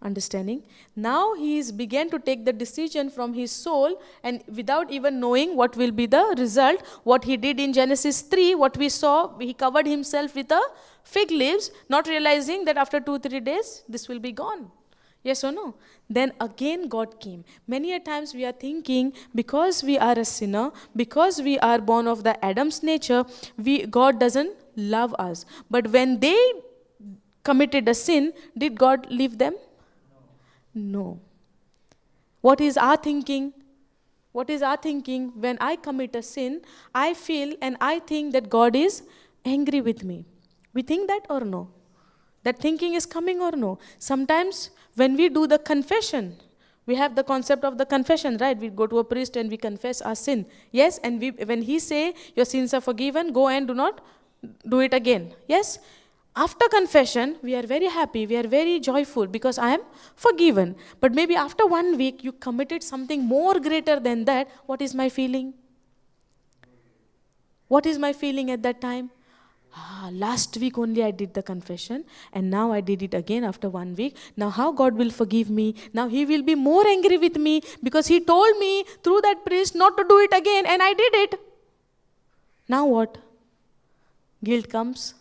Understanding? Now he began to take the decision from his soul, and without even knowing what will be the result, what he did in Genesis 3, what we saw, he covered himself with a fig leaves, not realizing that after 2-3 days, this will be gone. Yes or no? Then again God came. Many a times we are thinking, because we are a sinner, because we are born of the Adam's nature, God doesn't love us. But when they committed a sin, did God leave them? No. What is our thinking? What is our thinking? When I commit a sin, I feel and I think that God is angry with me. We think that or no? That thinking is coming or no? Sometimes when we do the confession, we have the concept of the confession, right? We go to a priest and we confess our sin. Yes, and when he say, your sins are forgiven, go and do not do it again. Yes? After confession, we are very happy, we are very joyful because I am forgiven. But maybe after 1 week, you committed something more greater than that. What is my feeling? What is my feeling at that time? Last week only I did the confession and now I did it again after 1 week. Now how God will forgive me? Now he will be more angry with me because he told me through that priest not to do it again and I did it. Now what? Guilt comes.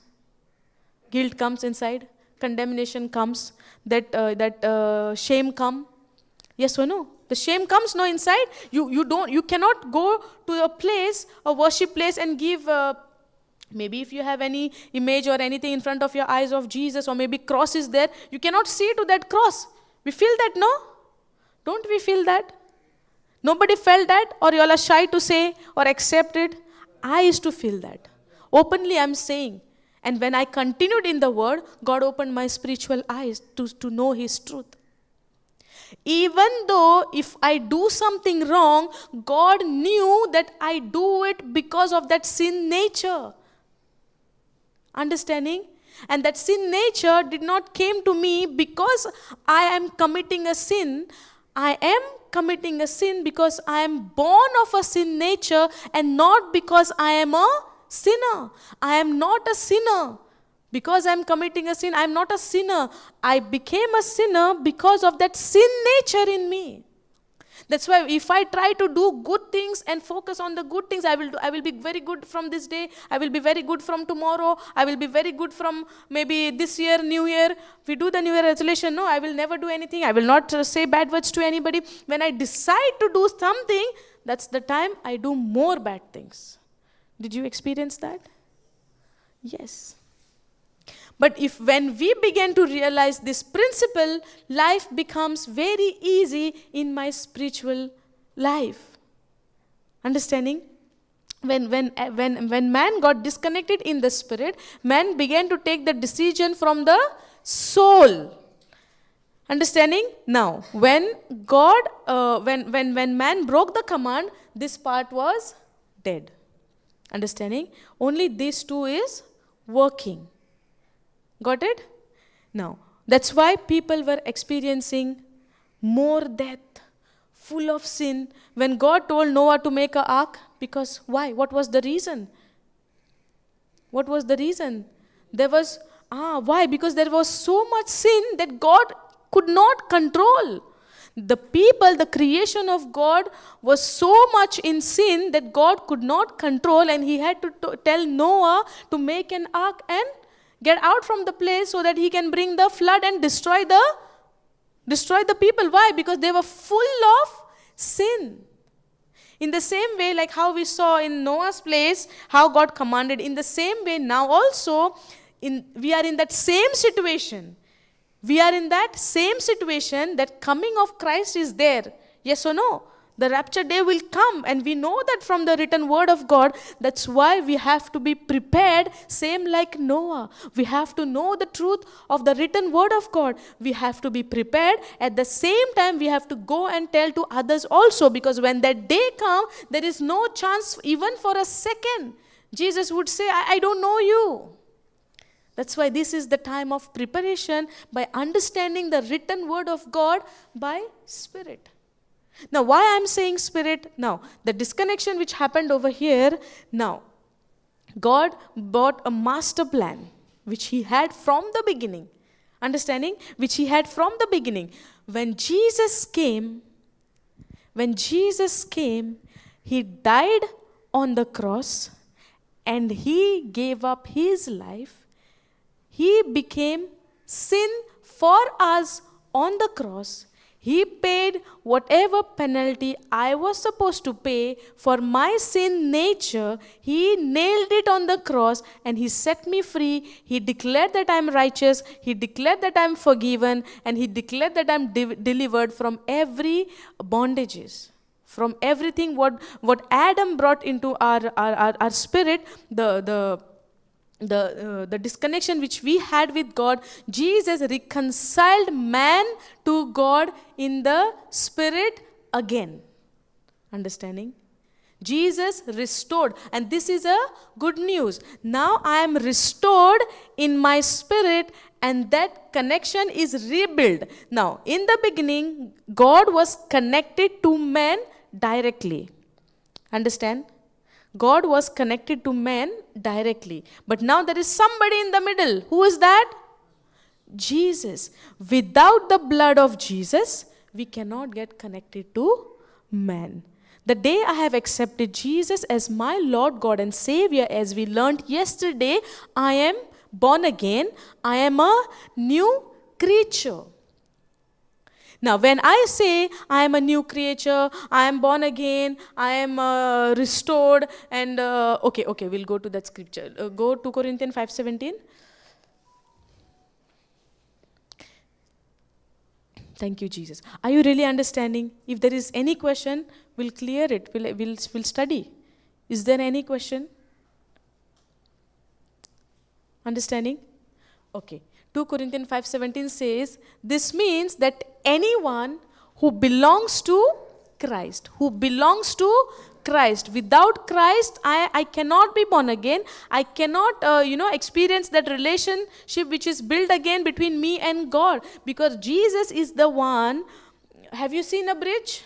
Guilt comes inside. Condemnation comes. That shame comes. Yes or no? The shame comes no inside. You cannot go to a place, a worship place and give... maybe if you have any image or anything in front of your eyes of Jesus, or maybe cross is there, you cannot see to that cross. We feel that, no? Don't we feel that? Nobody felt that, or you all are shy to say or accept it? I used to feel that. Openly I'm saying. And when I continued in the word, God opened my spiritual eyes to know his truth. Even though if I do something wrong, God knew that I do it because of that sin nature. Understanding? And that sin nature did not came to me because I am committing a sin. I am committing a sin because I am born of a sin nature and not because I am a sinner. I am not a sinner. Because I am committing a sin, I am not a sinner. I became a sinner because of that sin nature in me. That's why if I try to do good things and focus on the good things, I will be very good from this day. I will be very good from tomorrow. I will be very good from maybe this year, New Year. We do the New Year resolution. No, I will never do anything. I will not say bad words to anybody. When I decide to do something, that's the time I do more bad things. Did you experience that? Yes. But when we begin to realize this principle, life becomes very easy in my spiritual life. Understanding? When man got disconnected in the spirit, man began to take the decision from the soul. Understanding? Now, when man broke the command, this part was dead. Understanding? Only these two is working. Got it? Now, that's why people were experiencing more death, full of sin. When God told Noah to make an ark, because why? What was the reason? What was the reason? Why? Because there was so much sin that God could not control. The people, the creation of God was so much in sin that God could not control, and he had to tell Noah to make an ark and get out from the place so that he can bring the flood and destroy the people. Why? Because they were full of sin. In the same way, like how we saw in Noah's place, how God commanded, in the same way now also, we are in that same situation. We are in that same situation that coming of Christ is there. Yes or no? The rapture day will come, and we know that from the written word of God. That's why we have to be prepared, same like Noah. We have to know the truth of the written word of God. We have to be prepared. At the same time, we have to go and tell to others also, because when that day comes, there is no chance even for a second. Jesus would say, I don't know you. That's why this is the time of preparation, by understanding the written word of God by Spirit. Now, why I'm saying Spirit? Now, the disconnection which happened over here, now, God brought a master plan, which He had from the beginning. Understanding? Which He had from the beginning. When Jesus came, He died on the cross, and He gave up His life. He became sin for us on the cross. He paid whatever penalty I was supposed to pay for my sin nature. He nailed it on the cross, and He set me free. He declared that I am righteous. He declared that I am forgiven, and He declared that I am delivered from every bondages. From everything what Adam brought into our spirit, the disconnection which we had with God, Jesus reconciled man to God in the Spirit again. Understanding? Jesus restored, and this is a good news. Now I am restored in my spirit, and that connection is rebuilt. Now, in the beginning, God was connected to man directly. Understand? God was connected to man directly. But now there is somebody in the middle. Who is that? Jesus. Without the blood of Jesus, we cannot get connected to man. The day I have accepted Jesus as my Lord, God and Savior, as we learned yesterday, I am born again. I am a new creature. Now, when I say I am a new creature, I am born again, I am restored, and okay, we'll go to that scripture. Go to Corinthians 5:17. Thank you, Jesus. Are you really understanding? If there is any question, we'll clear it. We'll study. Is there any question? Understanding? Okay. 2 Corinthians 5:17 says, this means that anyone who belongs to Christ, without Christ, I cannot be born again. I cannot, experience that relationship which is built again between me and God, because Jesus is the one. Have you seen a bridge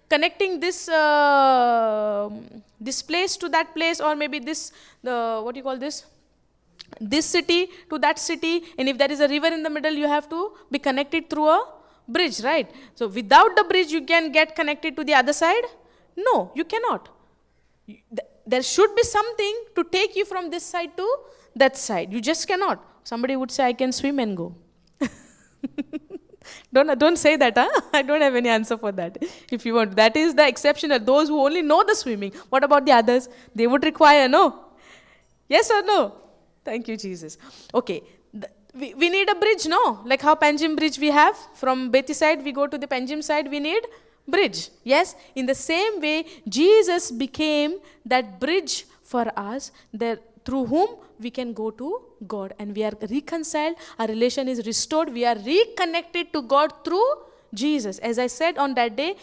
connecting this this place to that place, or maybe this, what do you call this? This city to that city, and if there is a river in the middle, you have to be connected through a bridge, right? So without the bridge, you can get connected to the other side? No, you cannot. There should be something to take you from this side to that side. You just cannot. Somebody would say, I can swim and go. Don't say that, huh? I don't have any answer for that. If you want, that is the exceptional. Those who only know the swimming. What about the others? They would require, no? Yes or no? Thank you, Jesus. Okay, we need a bridge, no? Like how Panjim bridge we have. From Beti side, we go to the Panjim side, we need bridge. Yes? In the same way, Jesus became that bridge for us, through whom we can go to God. And we are reconciled, our relation is restored, we are reconnected to God through Jesus. As I said on that day,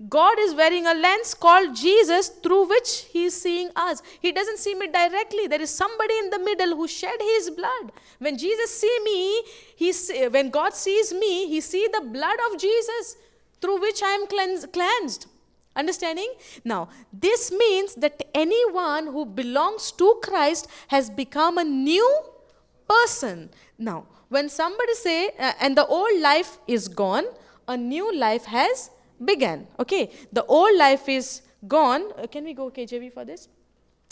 God is wearing a lens called Jesus, through which He is seeing us. He doesn't see me directly. There is somebody in the middle who shed His blood. When Jesus sees me, when God sees me, He sees the blood of Jesus, through which I am cleansed. Understanding? Now, this means that anyone who belongs to Christ has become a new person. Now, when somebody say, and the old life is gone, a new life has began. Okay, the old life is gone. Can we go KJV for this?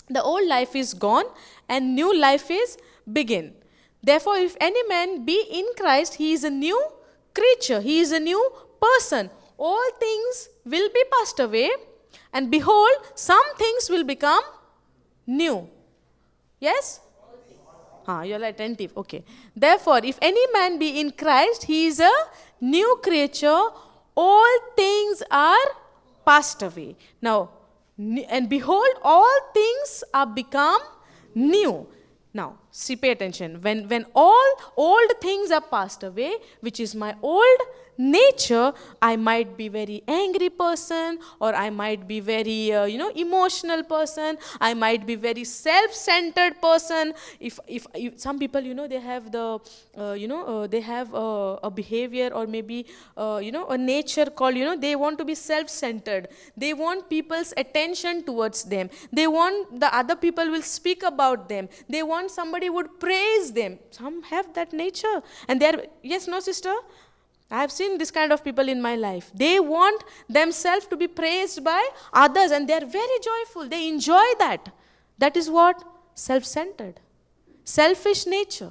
The old life is gone and new life is begin. Therefore, if any man be in Christ, he is a new creature. He is a new person. All things will be passed away, and behold, some things will become new. Yes? You're attentive. Okay. Therefore, if any man be in Christ, he is a new creature. All things are passed away. Now, and behold, all things are become new. Now, see, pay attention. When all old things are passed away, which is my old nature, I might be very angry person, or I might be very, emotional person. I might be very self-centered person. If some people, they have the, they have a behavior, or maybe, a nature called, they want to be self-centered. They want people's attention towards them. They want the other people will speak about them. They want somebody would praise them. Some have that nature. And they're, yes, no, sister? I have seen this kind of people in my life. They want themselves to be praised by others, and they are very joyful. They enjoy that. That is what? Self-centered. Selfish nature.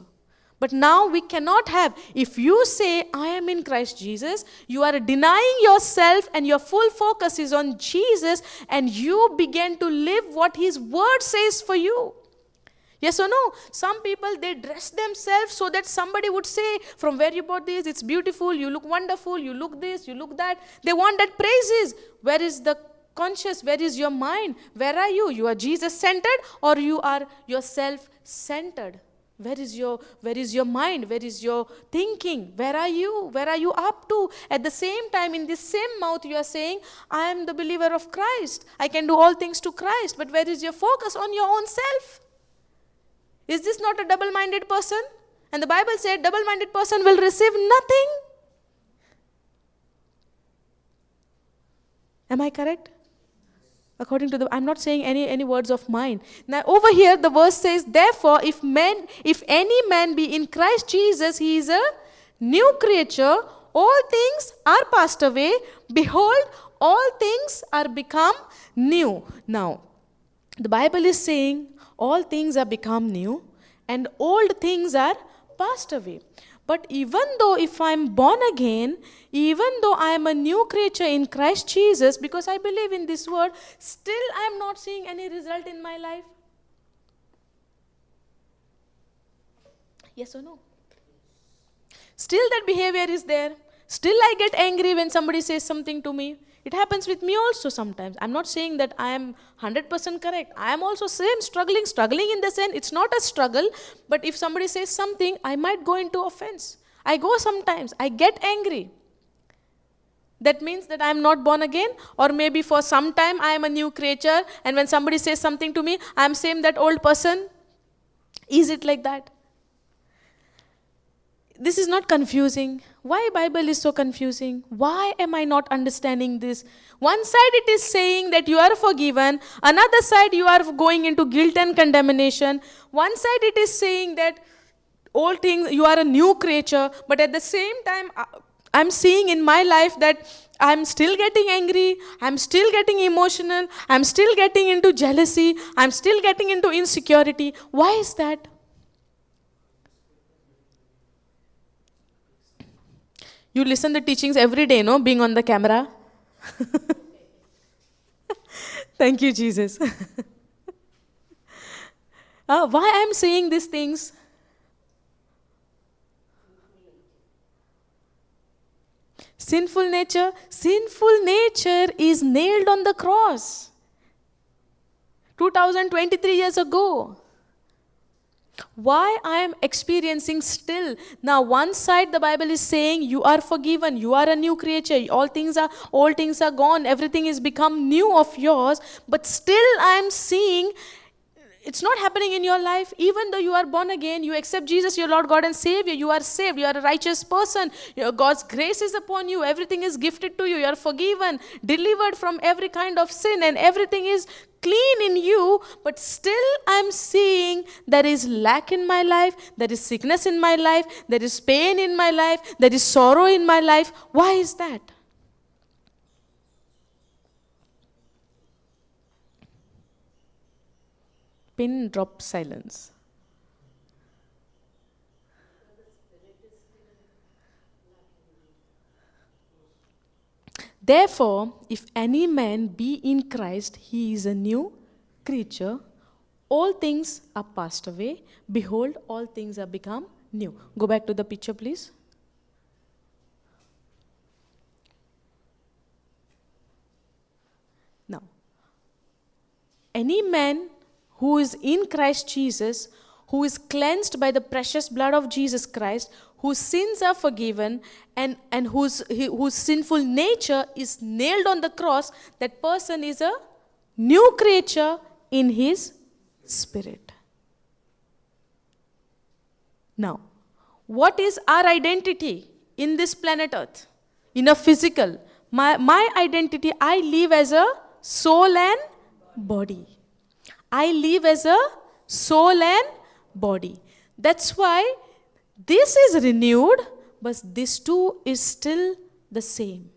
But now we cannot have. If you say, I am in Christ Jesus, you are denying yourself and your full focus is on Jesus, and you begin to live what His word says for you. Yes or no? Some people, they dress themselves so that somebody would say, from where you bought this, it's beautiful, you look wonderful, you look this, you look that. They want that praises. Where is the conscious? Where is your mind? Where are you? You are Jesus-centered, or you are yourself-centered? Where is your mind? Where is your thinking? Where are you? Where are you up to? At the same time, in this same mouth, you are saying, I am the believer of Christ. I can do all things to Christ. But where is your focus? On your own self. Is this not a double-minded person? And the Bible said, double-minded person will receive nothing. Am I correct? According to I'm not saying any words of mine. Now over here the verse says, therefore if any man be in Christ Jesus, he is a new creature. All things are passed away. Behold, all things are become new. Now, the Bible is saying, all things are become new, and old things are passed away. But even though if I'm born again, even though I am a new creature in Christ Jesus, because I believe in this word, still I am not seeing any result in my life. Yes or no? Still that behavior is there. Still I get angry when somebody says something to me. It happens with me also sometimes. I'm not saying that I am 100% correct. I am also struggling in the sense, it's not a struggle, but if somebody says something, I might go into offense. I go sometimes, I get angry. That means that I am not born again, or maybe for some time I am a new creature, and when somebody says something to me, I am same that old person. Is it like that? This is not confusing. Why Bible is so confusing? Why am I not understanding this? One side it is saying that you are forgiven. Another side you are going into guilt and condemnation. One side it is saying that all things, you are a new creature. But at the same time, I'm seeing in my life that I'm still getting angry. I'm still getting emotional. I'm still getting into jealousy. I'm still getting into insecurity. Why is that? You listen to teachings every day, no? Being on the camera. Thank you, Jesus. Why I'm saying these things? Sinful nature is nailed on the cross. 2023 years ago. Why I am experiencing still. Now one side the Bible is saying you are forgiven, you are a new creature, old things are gone, everything is become new of yours, but still I am seeing it's not happening in your life. Even though you are born again, you accept Jesus, your Lord, God and Savior, you are saved, you are a righteous person, God's grace is upon you, everything is gifted to you, you are forgiven, delivered from every kind of sin, and everything is clean in you, but still I'm seeing there is lack in my life, there is sickness in my life, there is pain in my life, there is sorrow in my life. Why is that? Pin drop silence. Therefore, if any man be in Christ, he is a new creature. All things are passed away. Behold, all things are become new. Go back to the picture, please. Any man who is in Christ Jesus, who is cleansed by the precious blood of Jesus Christ, whose sins are forgiven, and whose sinful nature is nailed on the cross, that person is a new creature in his spirit. Now, what is our identity in this planet Earth? In a physical. My identity, I live as a soul and body. I live as a soul and body. That's why this is renewed, but this too is still the same.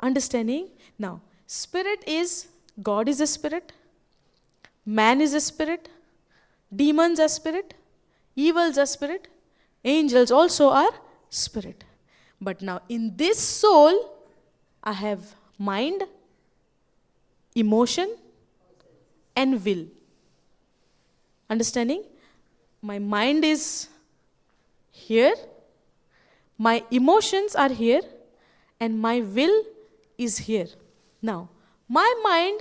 Understanding? Now, spirit is, God is a spirit, man is a spirit, demons are spirit, evils are spirit, angels also are spirit. But now in this soul, I have mind, emotion, and will. Understanding? My mind is here, my emotions are here, and my will is here. Now, my mind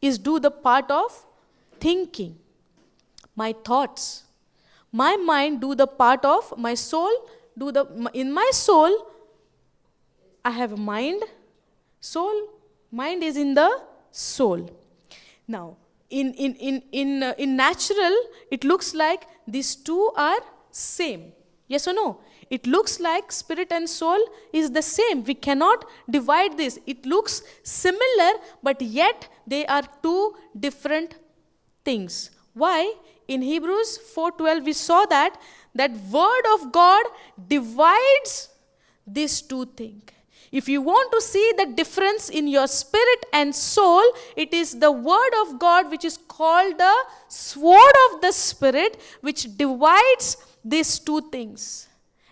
is do the part of thinking. My thoughts. My mind do the part of my soul. In my soul, I have mind, soul. Mind is in the soul. Now, in natural, it looks like these two are same. Yes or no? It looks like spirit and soul is the same. We cannot divide this. It looks similar, but yet they are two different things. Why? In Hebrews 4:12, we saw that word of God divides these two things. If you want to see the difference in your spirit and soul, it is the word of God which is called the sword of the spirit, which divides these two things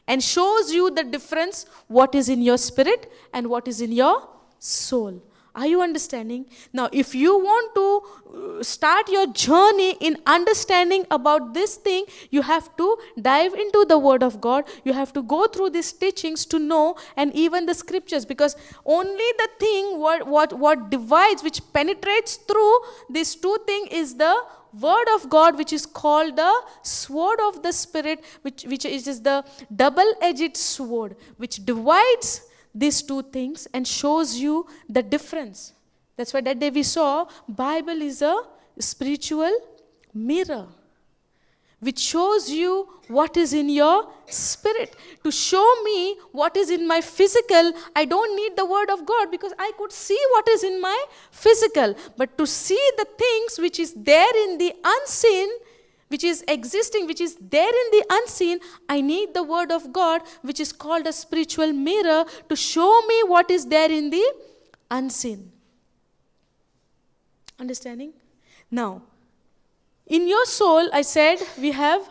and shows you the difference, what is in your spirit and what is in your soul. Are you understanding? Now, if you want to start your journey in understanding about this thing, you have to dive into the Word of God. You have to go through these teachings to know, and even the scriptures, because only the thing what divides, which penetrates through these two things, is the Word of God, which is called the sword of the Spirit, which is the double-edged sword, which divides these two things and shows you the difference. That's why that day we saw Bible is a spiritual mirror which shows you what is in your spirit. To show me what is in my physical, I don't need the word of God, because I could see what is in my physical. But to see the things which is there in the unseen, which is existing, which is there in the unseen, I need the word of God, which is called a spiritual mirror, to show me what is there in the unseen. Understanding? Now, in your soul, I said, we have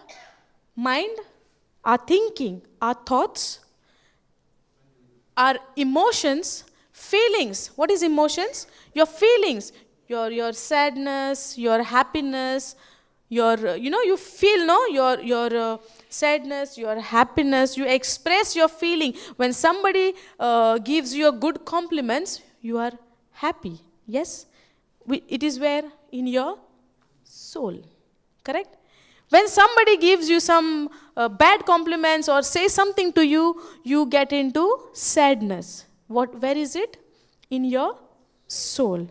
mind, our thinking, our thoughts, our emotions, feelings. What is emotions? Your feelings, your sadness, your happiness, you feel, no, your sadness, your happiness, you express your feeling. When somebody gives you a good compliments, you are happy. Yes? It is where? In your soul. Correct? When somebody gives you some bad compliments or say something to you, you get into sadness. Where is it? In your soul.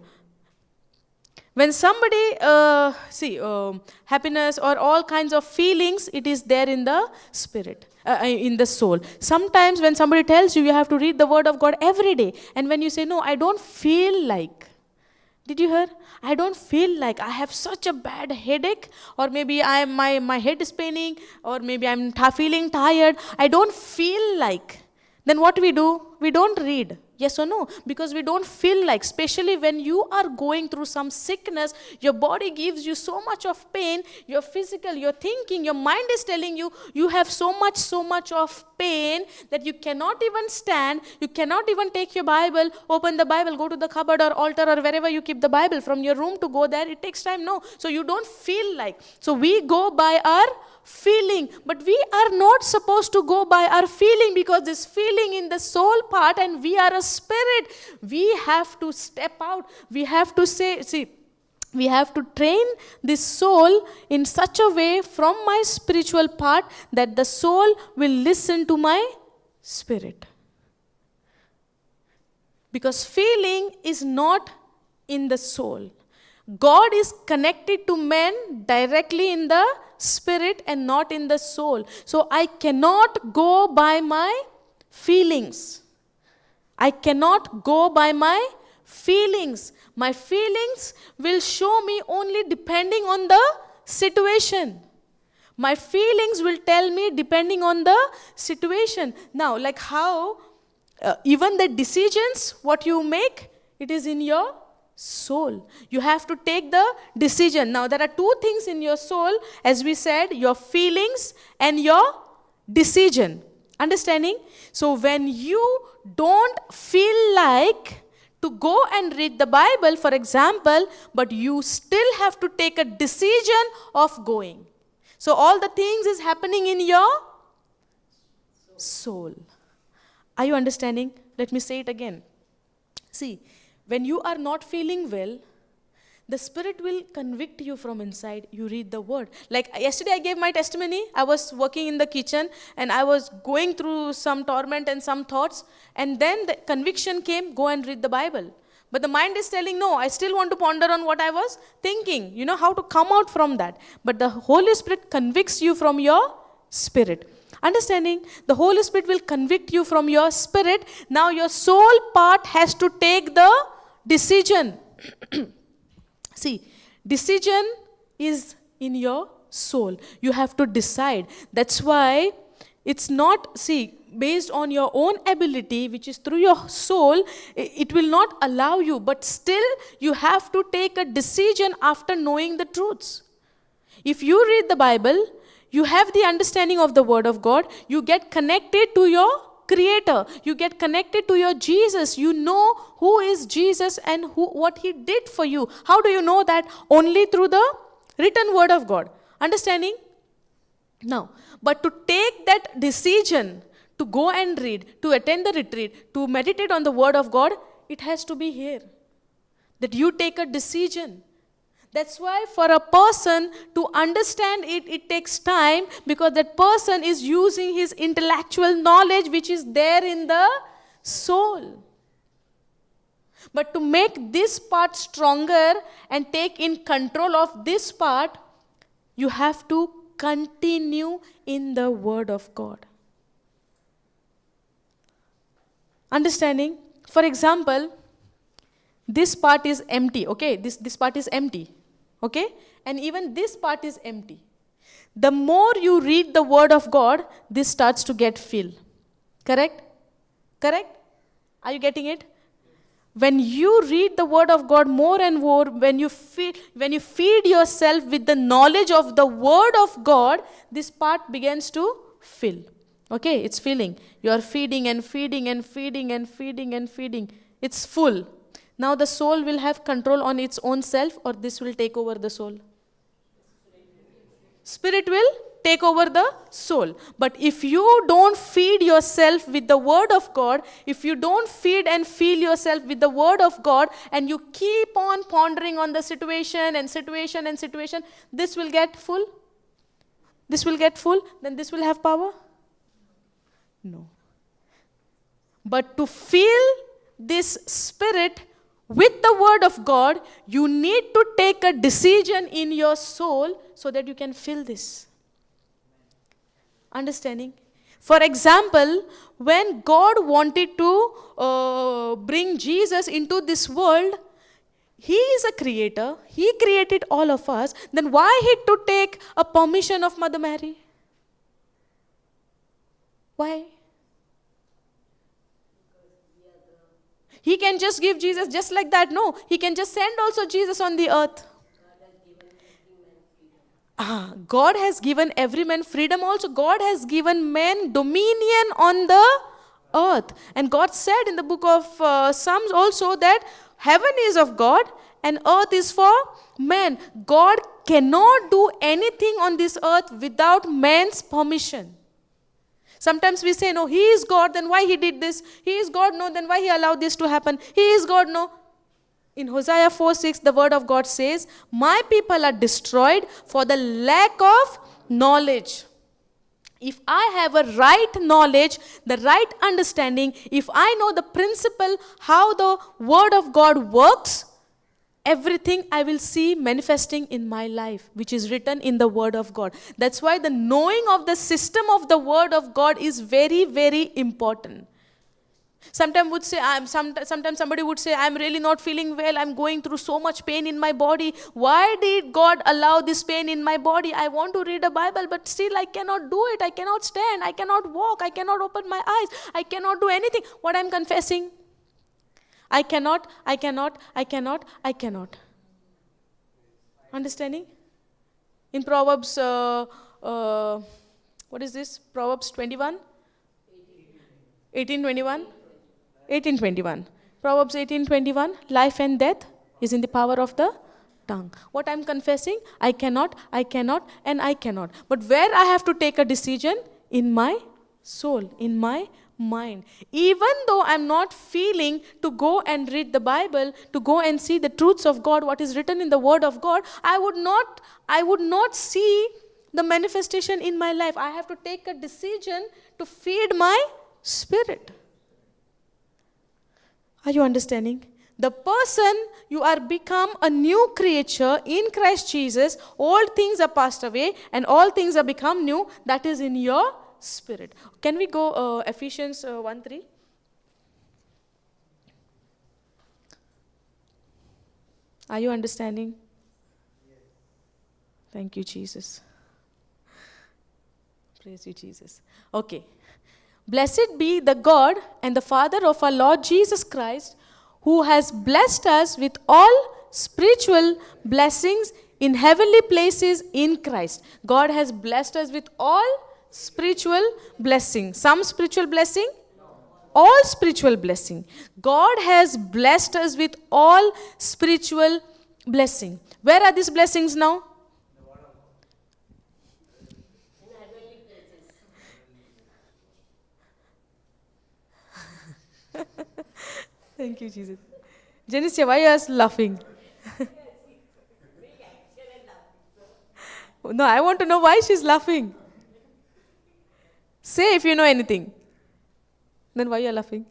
When somebody, happiness or all kinds of feelings, it is there in the spirit, in the soul. Sometimes when somebody tells you, you have to read the word of God every day. And when you say, no, I don't feel like. Did you hear? I don't feel like. I have such a bad headache, or maybe my head is paining, or maybe I'm feeling tired. I don't feel like. Then what we do? We don't read. Yes or no? Because we don't feel like, especially when you are going through some sickness, your body gives you so much of pain, your physical, your thinking, your mind is telling you, you have so much of pain that you cannot even stand, you cannot even take your Bible, open the Bible, go to the cupboard or altar or wherever you keep the Bible, from your room to go there, it takes time. No. So you don't feel like. So we go by our feeling. But we are not supposed to go by our feeling, because this feeling in the soul part, and we are a spirit. We have to step out. We have to we have to train this soul in such a way from my spiritual part that the soul will listen to my spirit. Because feeling is not in the soul. God is connected to men directly in the spirit and not in the soul. So I cannot go by my feelings. I cannot go by my feelings. My feelings will show me only depending on the situation. My feelings will tell me depending on the situation. Now, like how even the decisions, what you make, it is in your soul. You have to take the decision. Now, there are two things in your soul, as we said, your feelings and your decision. Understanding? So, when you don't feel like to go and read the Bible, for example, but you still have to take a decision of going. So, all the things is happening in your soul. Are you understanding? Let me say it again. See, when you are not feeling well, the Spirit will convict you from inside. You read the word. Like yesterday I gave my testimony. I was working in the kitchen and I was going through some torment and some thoughts. And then the conviction came, go and read the Bible. But the mind is telling, no, I still want to ponder on what I was thinking. You know how to come out from that. But the Holy Spirit convicts you from your spirit. Understanding? The Holy Spirit will convict you from your spirit. Now your soul part has to take the decision. See, decision is in your soul. You have to decide. That's why it's not, based on your own ability, which is through your soul, it will not allow you. But still, you have to take a decision after knowing the truths. If you read the Bible, you have the understanding of the Word of God. You get connected to your Creator. You get connected to your Jesus. You know who is Jesus and what He did for you. How do you know that? Only through the written Word of God. Understanding? Now, but to take that decision to go and read, to attend the retreat, to meditate on the Word of God, it has to be here. That you take a decision. That's why for a person to understand it, it takes time, because that person is using his intellectual knowledge which is there in the soul. But to make this part stronger and take in control of this part, you have to continue in the Word of God. Understanding? For example, this part is empty, okay? This part is empty. Okay? And even this part is empty. The more you read the Word of God, this starts to get filled. Correct? Correct? Are you getting it? When you read the Word of God more and more, when you feed yourself with the knowledge of the Word of God, this part begins to fill. Okay? It's filling. You are feeding and feeding and feeding and feeding and feeding. It's full. Now the soul will have control on its own self, or this will take over the soul? Spirit will take over the soul. But if you don't feed yourself with the Word of God, if you don't feed and fill yourself with the Word of God, and you keep on pondering on the situation and situation and situation, this will get full? This will get full? Then this will have power? No. But to fill this spirit with the Word of God, you need to take a decision in your soul so that you can fill this. Understanding? For example, when God wanted to bring Jesus into this world, He is a creator. He created all of us. Then why He to take a permission of Mother Mary? Why? He can just give Jesus just like that. No, He can just send also Jesus on the earth. God has given every man freedom also. God has given men dominion on the earth. And God said in the book of Psalms also that heaven is of God and earth is for man. God cannot do anything on this earth without man's permission. Sometimes we say, no, he is God, then why he did this? He is God, no, then why he allowed this to happen? He is God, no. In Hosea 4:6, the word of God says, my people are destroyed for the lack of knowledge. If I have a right knowledge, the right understanding, if I know the principle, how the word of God works, everything I will see manifesting in my life, which is written in the word of God. That's why the knowing of the system of the word of God is very, very important. Sometimes somebody would say, I'm really not feeling well. I'm going through so much pain in my body. Why did God allow this pain in my body? I want to read a Bible, but still I cannot do it. I cannot stand. I cannot walk. I cannot open my eyes. I cannot do anything. What I'm confessing? I cannot. Understanding? In Proverbs, what is this? Proverbs 21? 18:21? 18:21. Proverbs 18:21. Life and death is in the power of the tongue. What I'm confessing? I cannot, and I cannot. But where I have to take a decision? In my soul, in my mind. Even though I'm not feeling to go and read the Bible, to go and see the truths of God, what is written in the word of God, I would not see the manifestation in my life. I have to take a decision to feed my spirit. Are you understanding? The person, you are become a new creature in Christ Jesus. All things are passed away and all things are become new. That is in your spirit. Can we go Ephesians 1:3? Are you understanding? Thank you, Jesus. Praise you, Jesus. Okay. Blessed be the God and the Father of our Lord Jesus Christ, who has blessed us with all spiritual blessings in heavenly places in Christ. God has blessed us with all spiritual blessing. Some spiritual blessing? All spiritual blessing. God has blessed us with all spiritual blessing. Where are these blessings now? Thank you, Jesus. Genesia, why are you laughing? No, I want to know why she's laughing. Say if you know anything. Then why are you laughing?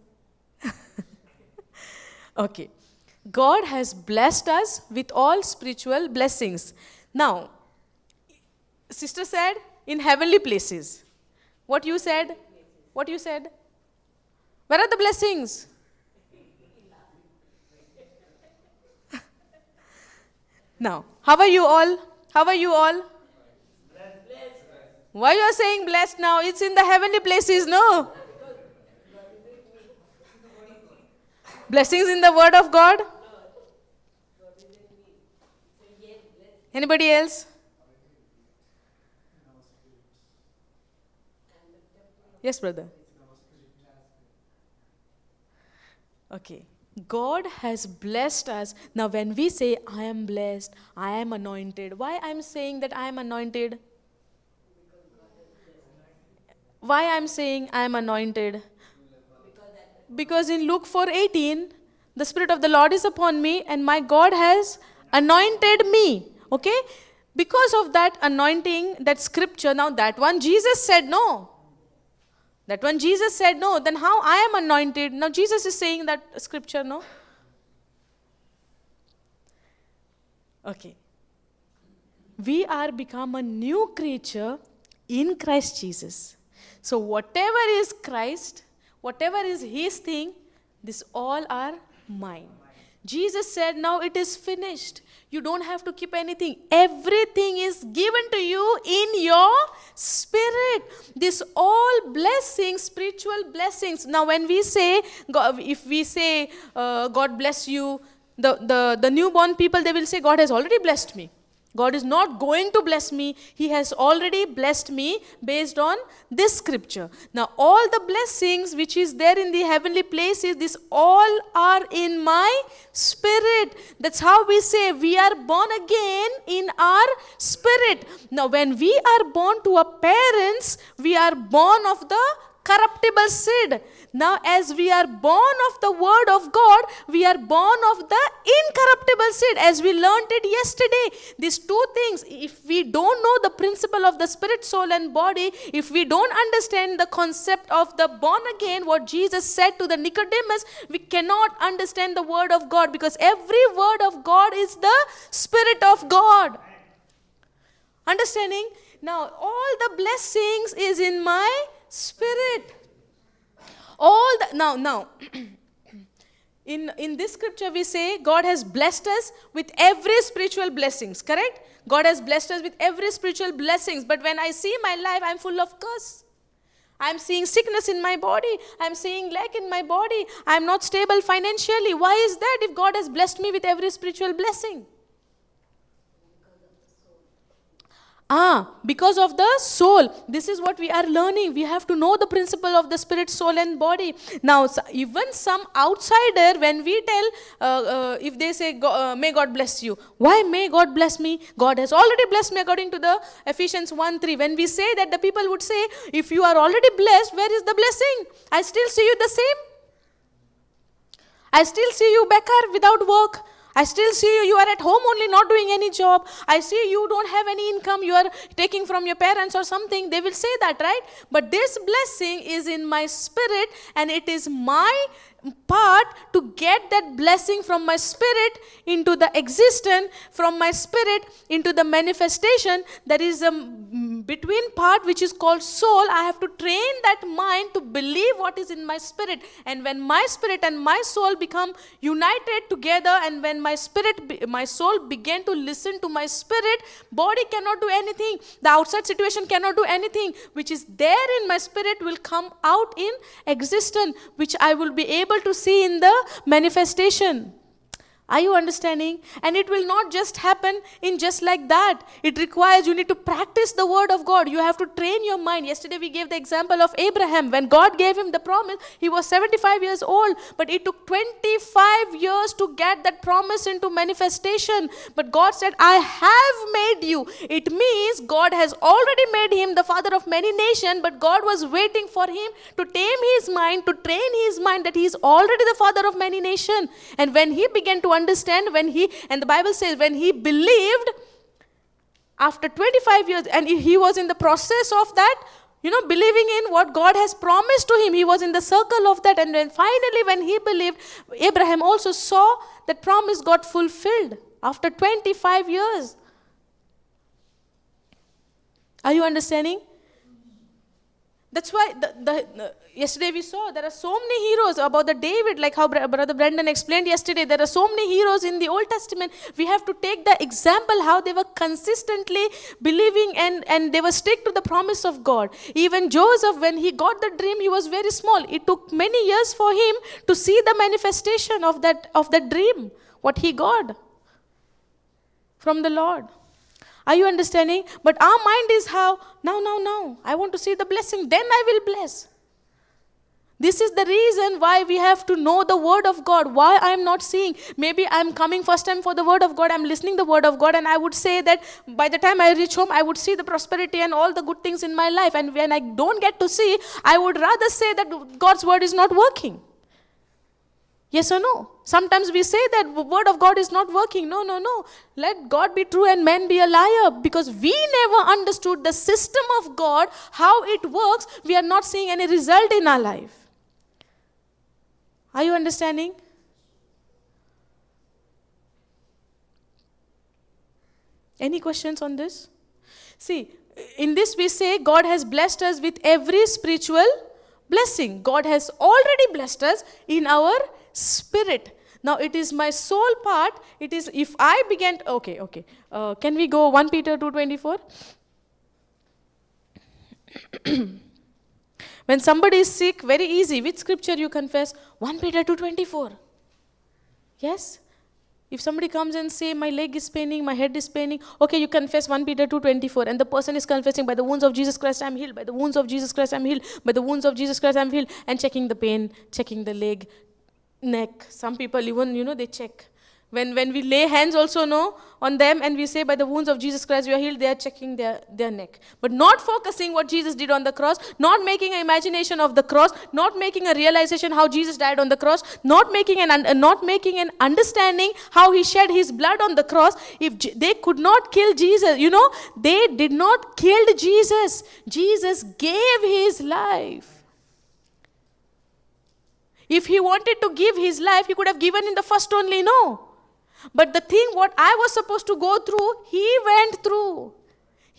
Okay. God has blessed us with all spiritual blessings. Now, sister said, in heavenly places. What you said? What you said? Where are the blessings? Now, how are you all? How are you all? Blessed. Why you are saying blessed now? It's in the heavenly places, no? Blessings in the word of God? Anybody else? Yes, brother. Okay. God has blessed us. Now when we say, I am blessed, I am anointed. Why I am saying that I am anointed? Why I am saying I am anointed? Because in Luke 4:18, the Spirit of the Lord is upon me and my God has anointed me. Okay? Because of that anointing, that scripture, now that one Jesus said no. That when Jesus said no, then how I am anointed? Now Jesus is saying that scripture, no? Okay. We are become a new creature in Christ Jesus. So whatever is Christ, whatever is his thing, this all are mine. Jesus said, now it is finished. You don't have to keep anything. Everything is given to you in your spirit. This all blessings, spiritual blessings. Now when we say, God, if we say, God bless you, the newborn people, they will say, God has already blessed me. God is not going to bless me. He has already blessed me based on this scripture. Now, all the blessings which is there in the heavenly places, this all are in my spirit. That's how we say we are born again in our spirit. Now, when we are born to our parents, we are born of the corruptible seed. Now, as we are born of the word of God, we are born of the incorruptible seed, as we learned it yesterday. These two things, if we don't know the principle of the spirit, soul and body, if we don't understand the concept of the born again, what Jesus said to the Nicodemus, we cannot understand the word of God, because every word of God is the Spirit of God. Understanding? Now, all the blessings is in my spirit. All the now in this scripture we say God has blessed us with every spiritual blessings, correct? God has blessed us with every spiritual blessings, but when I see my life, I'm full of curse. I'm seeing sickness in my body. I'm seeing lack in my body. I'm not stable financially. Why is that if God has blessed me with every spiritual blessing? Because of the soul. This is what we are learning. We have to know the principle of the spirit, soul and body. Now, even some outsider, when we tell, if they say, may God bless you. Why may God bless me? God has already blessed me according to the Ephesians 1:3. When we say that, the people would say, if you are already blessed, where is the blessing? I still see you the same. I still see you bekar without work. I still see you are at home only, not doing any job. I see you don't have any income, you are taking from your parents or something. They will say that, right? But this blessing is in my spirit, and it is my part to get that blessing from my spirit into the existence, from my spirit into the manifestation. There is a between part which is called soul. I have to train that mind to believe what is in my spirit. And when my spirit and my soul become united together, and when my spirit, my soul began to listen to my spirit, body cannot do anything. The outside situation cannot do anything. Which is there in my spirit will come out in existence, which I will be able to see in the manifestation. Are you understanding? And it will not just happen in just like that. It requires, you need to practice the word of God. You have to train your mind. Yesterday we gave the example of Abraham. When God gave him the promise, he was 75 years old. But it took 25 years to get that promise into manifestation. But God said, I have made you. It means God has already made him the father of many nations. But God was waiting for him to tame his mind, to train his mind that he is already the father of many nations. And when he began to understand, and the Bible says when he believed after 25 years, and he was in the process of that, believing in what God has promised to him. He was in the circle of that, and then finally when he believed, Abraham also saw that promise got fulfilled after 25 years. Are you understanding? That's why yesterday we saw there are so many heroes about the David, like how Brother Brendan explained yesterday. There are so many heroes in the Old Testament. We have to take the example how they were consistently believing and they were stick to the promise of God. Even Joseph, when he got the dream, he was very small. It took many years for him to see the manifestation of that dream, what he got from the Lord. Are you understanding? But our mind is how, no, I want to see the blessing, then I will bless. This is the reason why we have to know the word of God. Why I am not seeing. Maybe I am coming first time for the word of God, I am listening the word of God, and I would say that by the time I reach home, I would see the prosperity and all the good things in my life. And when I don't get to see, I would rather say that God's word is not working. Yes or no? Sometimes we say that the word of God is not working. No. Let God be true and man be a liar. Because we never understood the system of God, how it works. We are not seeing any result in our life. Are you understanding? Any questions on this? See, in this we say God has blessed us with every spiritual blessing. God has already blessed us in our spirit. Now it is my soul part. It is if I began. Okay. Can we go 1 Peter 2:24? When somebody is sick, very easy. Which scripture you confess? 1 Peter 2:24. Yes. If somebody comes and say, my leg is paining, my head is paining, okay, you confess 1 Peter 2:24, and the person is confessing, by the wounds of Jesus Christ I'm healed, by the wounds of Jesus Christ I'm healed, by the wounds of Jesus Christ I'm healed, and checking the pain, checking the leg, neck. Some people even, they check. When we lay hands also on them and we say, by the wounds of Jesus Christ you are healed, they are checking their neck. But not focusing what Jesus did on the cross, not making an imagination of the cross, not making a realization how Jesus died on the cross, not making an understanding how he shed his blood on the cross. If they could not kill Jesus, they did not kill Jesus. Jesus gave his life. If he wanted to give his life, he could have given in the first only, But the thing what I was supposed to go through, he went through.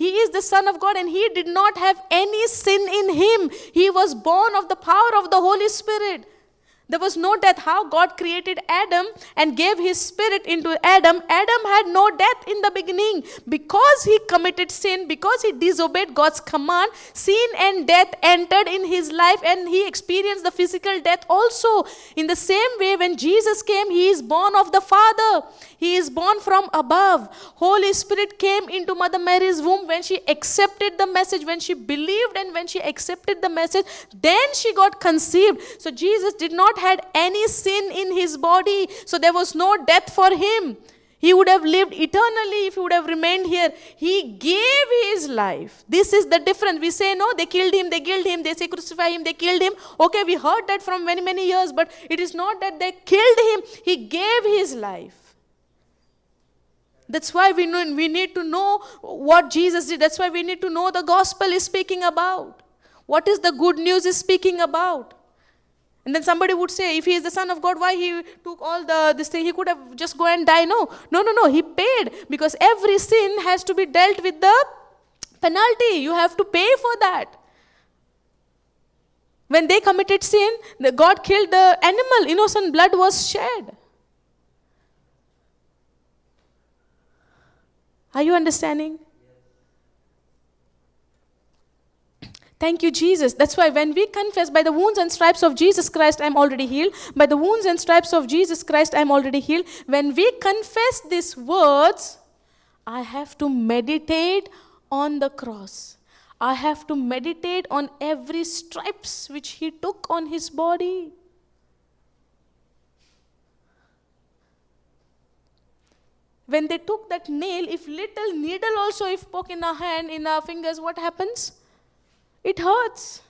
He is the Son of God and he did not have any sin in him. He was born of the power of the Holy Spirit. There was no death. How God created Adam and gave his spirit into Adam. Adam had no death in the beginning. Because he committed sin, because he disobeyed God's command, sin and death entered in his life and he experienced the physical death also. In the same way, when Jesus came, he is born of the Father. He is born from above. Holy Spirit came into Mother Mary's womb when she accepted the message, when she believed and when she accepted the message, then she got conceived. So Jesus did not had any sin in his body, so there was no death for him. He would have lived eternally if he would have remained here. He gave his life. This is the difference. We say, no, they killed him, they killed him. They say, crucify him, they killed him. Okay, we heard that from many, many years, but it is not that they killed him. He gave his life. That's why we need to know what Jesus did. That's why we need to know the gospel is speaking about. What is the good news is speaking about. And then somebody would say, if he is the Son of God, why he took all this thing? He could have just go and die. No. He paid, because every sin has to be dealt with the penalty. You have to pay for that. When they committed sin, God killed the animal. Innocent blood was shed. Are you understanding? Thank you, Jesus. That's why when we confess, by the wounds and stripes of Jesus Christ, I'm already healed. By the wounds and stripes of Jesus Christ, I'm already healed. When we confess these words, I have to meditate on the cross. I have to meditate on every stripes which he took on his body. When they took that nail, if little needle also if poke in our hand, in our fingers, what happens? It hurts.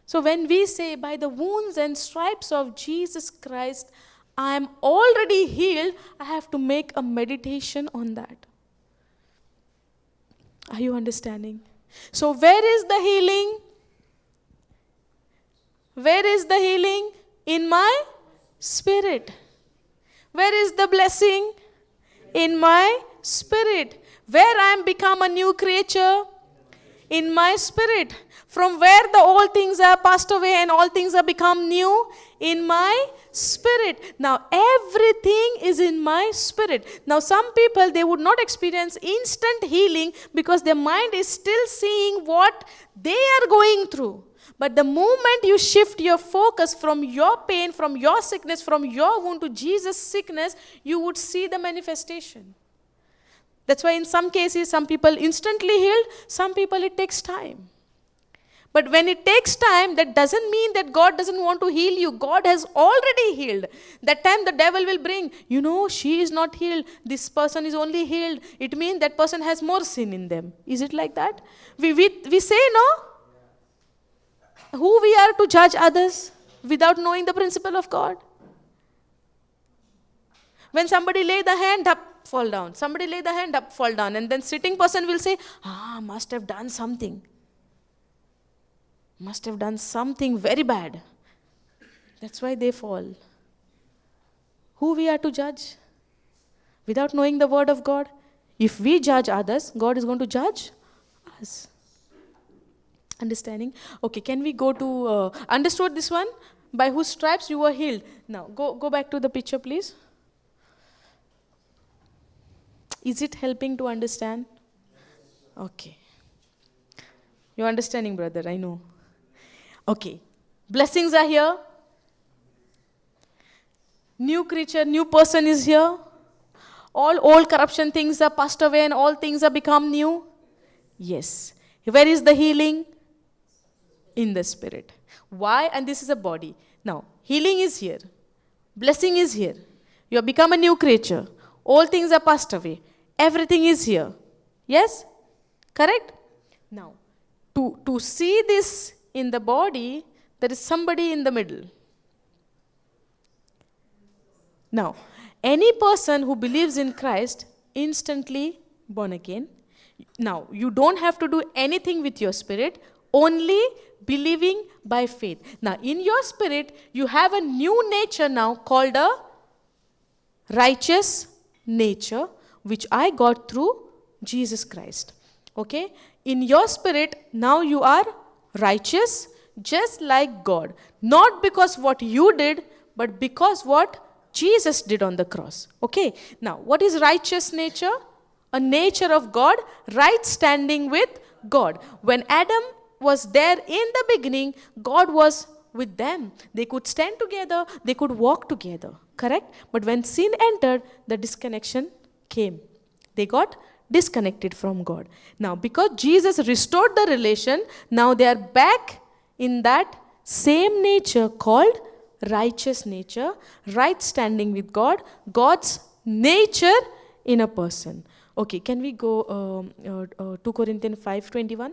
So when we say, by the wounds and stripes of Jesus Christ, I am already healed, I have to make a meditation on that. Are you understanding? So where is the healing? Where is the healing? In my spirit. Where is the blessing? In my spirit. Where I am become a new creature? In my spirit. From where the old things are passed away and all things are become new? In my spirit. Now everything is in my spirit. Now some people, they would not experience instant healing because their mind is still seeing what they are going through. But the moment you shift your focus from your pain, from your sickness, from your wound to Jesus' sickness, you would see the manifestation. That's why in some cases, some people instantly healed, some people it takes time. But when it takes time, that doesn't mean that God doesn't want to heal you. God has already healed. That time the devil will bring, she is not healed. This person is only healed. It means that person has more sin in them. Is it like that? We say, no? Who we are to judge others without knowing the principle of God? When somebody lay the hand up, fall down. Somebody lay the hand up, fall down. And then sitting person will say, must have done something. Must have done something very bad. That's why they fall. Who we are to judge? Without knowing the word of God? If we judge others, God is going to judge us. Understanding? Okay, can we go to, understood this one? By whose stripes you were healed. Now, go back to the picture, please. Is it helping to understand? Okay. You're understanding, brother, I know. Okay. Blessings are here. New creature, new person is here. All old corruption things are passed away and all things are become new. Yes. Where is the healing? In the spirit. Why? And this is a body. Now, healing is here. Blessing is here. You have become a new creature. All things are passed away. Everything is here. Yes? Correct? Now, to see this in the body, there is somebody in the middle. Now, any person who believes in Christ, instantly born again. Now, you don't have to do anything with your spirit, only believing by faith. Now, in your spirit, you have a new nature now called a righteous nature, which I got through Jesus Christ. Okay? In your spirit, now you are righteous, just like God. Not because what you did, but because what Jesus did on the cross. Okay? Now, what is righteous nature? A nature of God, right standing with God. When Adam was there in the beginning, God was with them. They could stand together, they could walk together. Correct? But when sin entered, the disconnection came. They got disconnected from God. Now, because Jesus restored the relation, now they are back in that same nature called righteous nature, right standing with God, God's nature in a person. Okay, can we go 2 Corinthians 5:21?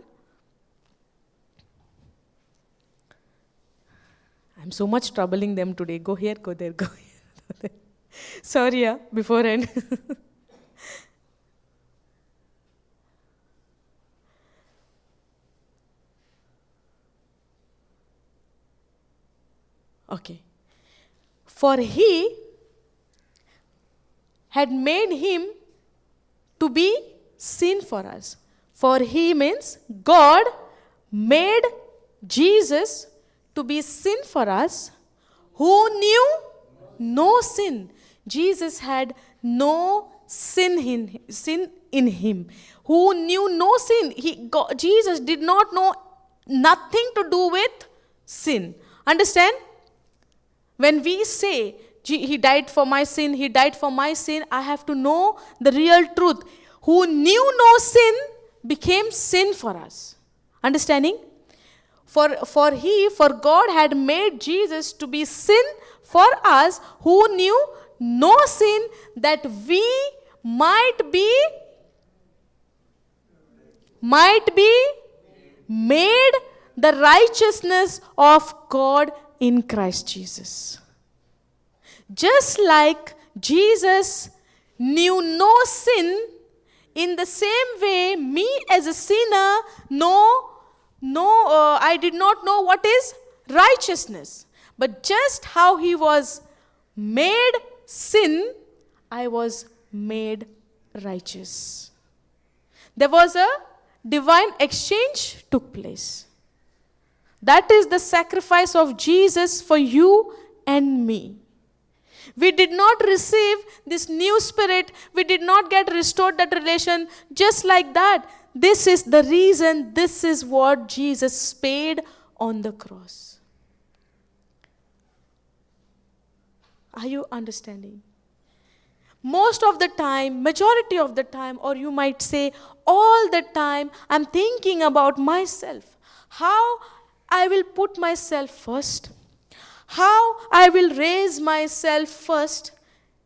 I'm so much troubling them today. Go here, go there, go here. Sorry, beforehand. Okay. For he had made him to be sin for us. For he means God made Jesus to be sin for us, who knew no sin. Jesus had no sin in him. Who knew no sin. Jesus did not know nothing to do with sin. Understand? When we say, he died for my sin, he died for my sin, I have to know the real truth. Who knew no sin became sin for us. Understanding? For God had made Jesus to be sin for us, who knew no sin, that we might be made the righteousness of God in Christ Jesus. Just like Jesus knew no sin, in the same way, me as a sinner, I did not know what is righteousness. But just how he was made sin, I was made righteous. There was a divine exchange took place. That is the sacrifice of Jesus for you and me. We did not receive this new spirit. We did not get restored that relation just like that. This is the reason. This is what Jesus paid on the cross. Are you understanding? Most of the time, majority of the time, or you might say all the time, I'm thinking about myself. How I will put myself first. How I will raise myself first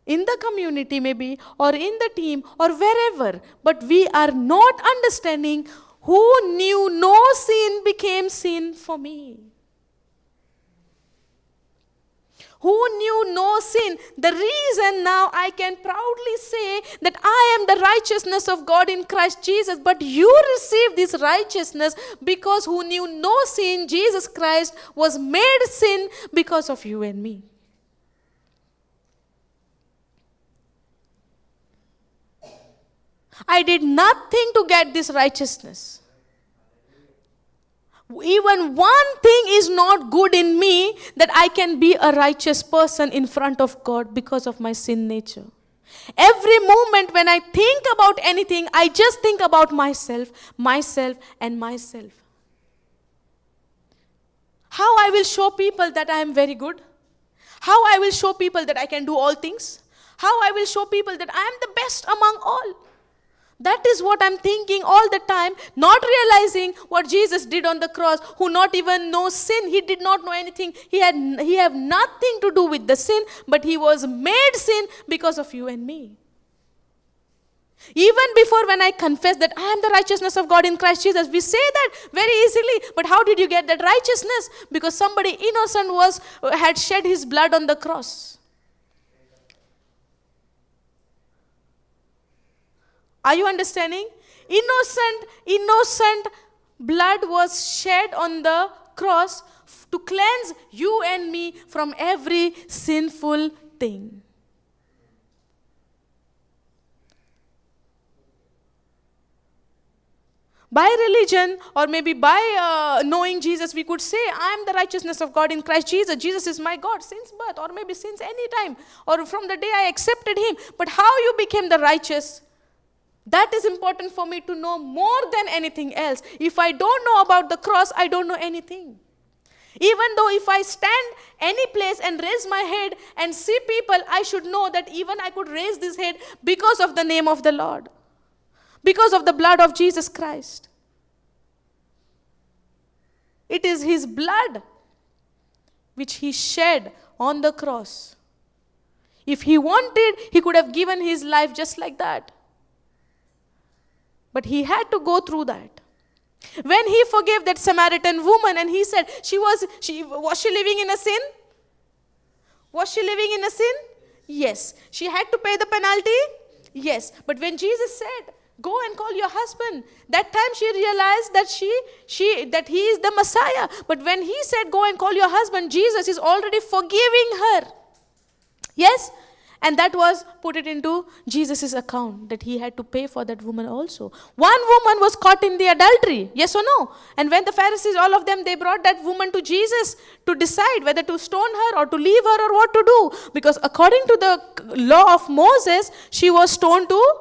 in the community maybe, or in the team, or wherever. But we are not understanding who knew no sin became sin for me. Who knew no sin. The reason now I can proudly say that I am the righteousness of God in Christ Jesus. But you received this righteousness because who knew no sin, Jesus Christ, was made sin because of you and me. I did nothing to get this righteousness. Even one thing is not good in me that I can be a righteous person in front of God because of my sin nature. Every moment when I think about anything, I just think about myself, and myself. How I will show people that I am very good? How I will show people that I can do all things? How I will show people that I am the best among all? That is what I'm thinking all the time, not realizing what Jesus did on the cross, who not even knows sin. He did not know anything. He had nothing to do with the sin, but he was made sin because of you and me. Even before, when I confess that I am the righteousness of God in Christ Jesus, we say that very easily. But how did you get that righteousness? Because somebody innocent had shed his blood on the cross. Are you understanding? Innocent blood was shed on the cross to cleanse you and me from every sinful thing. By religion, or maybe by knowing Jesus, we could say, I am the righteousness of God in Christ Jesus. Jesus is my God since birth, or maybe since any time, or from the day I accepted him. But how you became the righteous, that is important for me to know more than anything else. If I don't know about the cross, I don't know anything. Even though if I stand any place and raise my head and see people, I should know that even I could raise this head because of the name of the Lord. Because of the blood of Jesus Christ. It is his blood which he shed on the cross. If he wanted, he could have given his life just like that. But he had to go through that. When he forgave that Samaritan woman and he said, was she living in a sin? Was she living in a sin? Yes. She had to pay the penalty? Yes. But when Jesus said, go and call your husband, that time she realized that that he is the Messiah. But when he said, go and call your husband, Jesus is already forgiving her. Yes? And that was put it into Jesus' account, that he had to pay for that woman also. One woman was caught in the adultery, yes or no? And when the Pharisees, all of them, they brought that woman to Jesus to decide whether to stone her or to leave her or what to do. Because according to the law of Moses, she was stoned to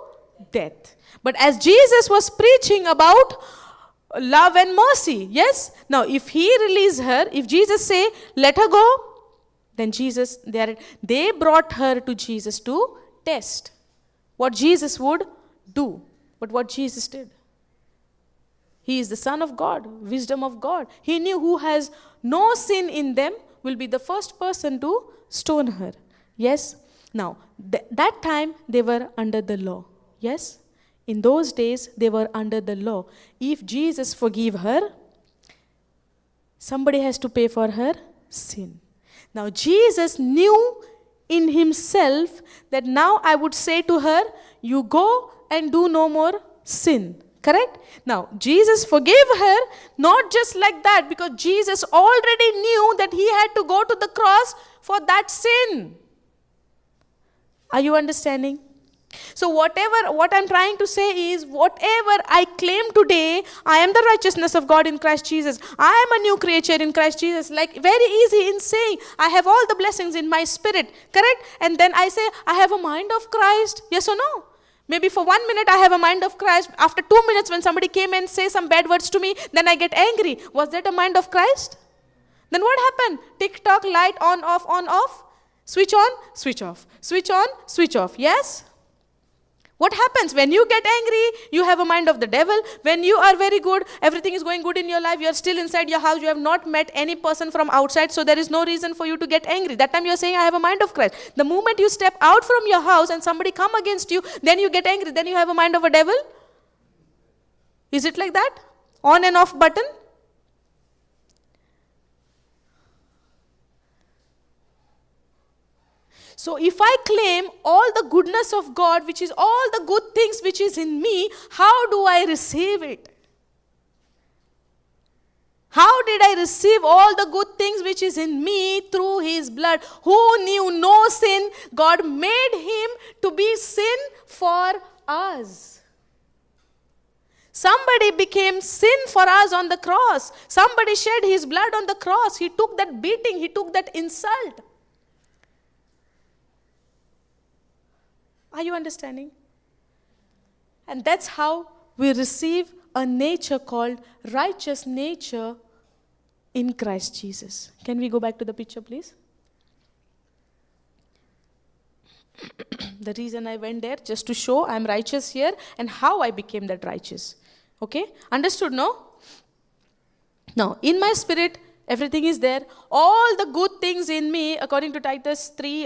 death. But as Jesus was preaching about love and mercy, yes? Now, if he release her, if Jesus say, let her go, then they brought her to Jesus to test what Jesus would do. But what Jesus did? He is the Son of God, wisdom of God. He knew who has no sin in them will be the first person to stone her. Yes? Now, that time they were under the law. Yes? In those days, they were under the law. If Jesus forgive her, somebody has to pay for her sin. Now, Jesus knew in himself that now I would say to her, you go and do no more sin. Correct? Now, Jesus forgave her, not just like that, because Jesus already knew that he had to go to the cross for that sin. Are you understanding? So what I'm trying to say is, whatever I claim today, I am the righteousness of God in Christ Jesus. I am a new creature in Christ Jesus. Like very easy in saying, I have all the blessings in my spirit. Correct? And then I say, I have a mind of Christ. Yes or no? Maybe for 1 minute I have a mind of Christ. After 2 minutes when somebody came and say some bad words to me, then I get angry. Was that a mind of Christ? Then what happened? Tick tock, light on, off. Switch on, switch off. Switch on, switch off. Yes? What happens? When you get angry, you have a mind of the devil. When you are very good, everything is going good in your life, you are still inside your house, you have not met any person from outside, so there is no reason for you to get angry. That time you are saying, I have a mind of Christ. The moment you step out from your house and somebody come against you, then you get angry, then you have a mind of a devil? Is it like that? On and off button? So if I claim all the goodness of God, which is all the good things which is in me, how do I receive it? How did I receive all the good things which is in me through his blood? Who knew no sin, God made him to be sin for us. Somebody became sin for us on the cross. Somebody shed his blood on the cross. He took that beating, he took that insult. Are you understanding? And that's how we receive a nature called righteous nature in Christ Jesus. Can we go back to the picture, please? The reason I went there, just to show I'm righteous here and how I became that righteous. Okay? Understood, no? Now, in my spirit, everything is there. All the good things in me, according to Titus 3,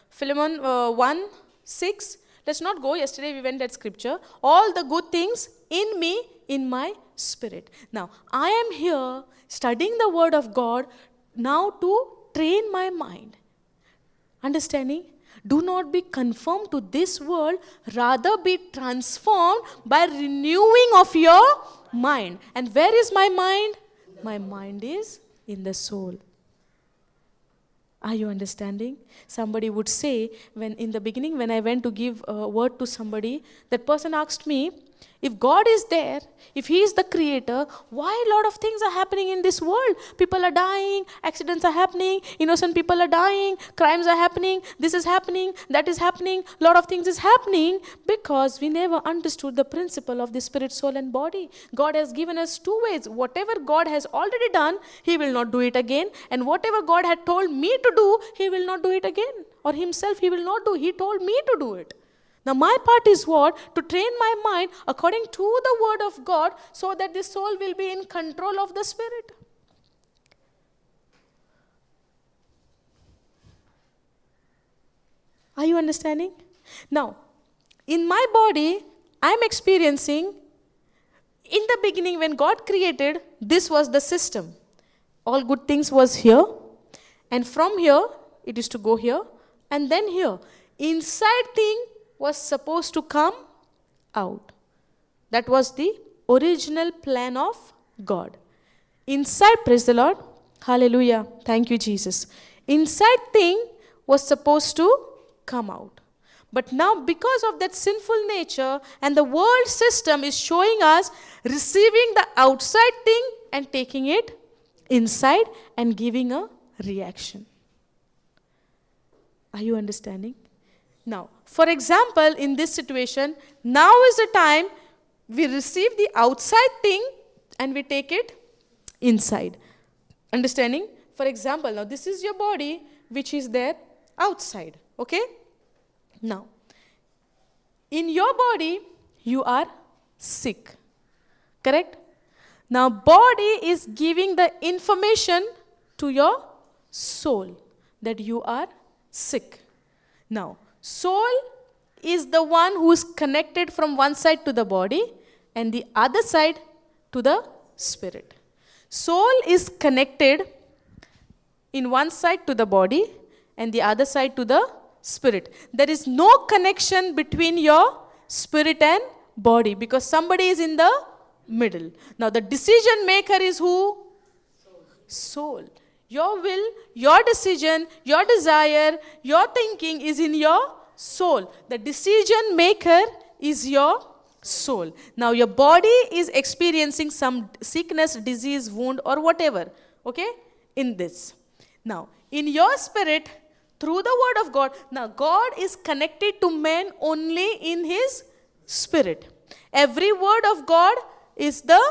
Philemon 1, 6. Let's not go. Yesterday we went at scripture. All the good things in me, in my spirit. Now, I am here studying the word of God now to train my mind. Understanding? Do not be conformed to this world, rather be transformed by renewing of your mind. And where is my mind? My mind is in the soul. Are you understanding? Somebody would say, when in the beginning when I went to give a word to somebody, that person asked me, if God is there, if He is the creator, why a lot of things are happening in this world? People are dying, accidents are happening, innocent people are dying, crimes are happening, this is happening, that is happening, a lot of things is happening because we never understood the principle of the spirit, soul and body. God has given us two ways. Whatever God has already done, He will not do it again. And whatever God had told me to do, He will not do it again. Or Himself He will not do. He told me to do it. Now my part is what? To train my mind according to the word of God so that the soul will be in control of the spirit. Are you understanding? Now, in my body, I am experiencing, in the beginning when God created, this was the system. All good things was here. And from here, it is to go here. And then here. Inside thing was supposed to come out. That was the original plan of God. Inside, praise the Lord. Hallelujah. Thank you, Jesus. Inside thing was supposed to come out. But now because of that sinful nature and the world system is showing us receiving the outside thing and taking it inside and giving a reaction. Are you understanding? Now, for example, in this situation, now is the time we receive the outside thing and we take it inside. Understanding? For example, now this is your body which is there outside. Okay? Now, in your body, you are sick. Correct? Now, body is giving the information to your soul that you are sick. Now, soul is the one who is connected from one side to the body and the other side to the spirit. Soul is connected in one side to the body and the other side to the spirit. There is no connection between your spirit and body because somebody is in the middle. Now the decision maker is who? Soul. Your will, your decision, your desire, your thinking is in your soul. The decision maker is your soul. Now your body is experiencing some sickness, disease, wound or whatever. Okay? In this. Now, in your spirit, through the word of God, now God is connected to man only in his spirit. Every word of God is the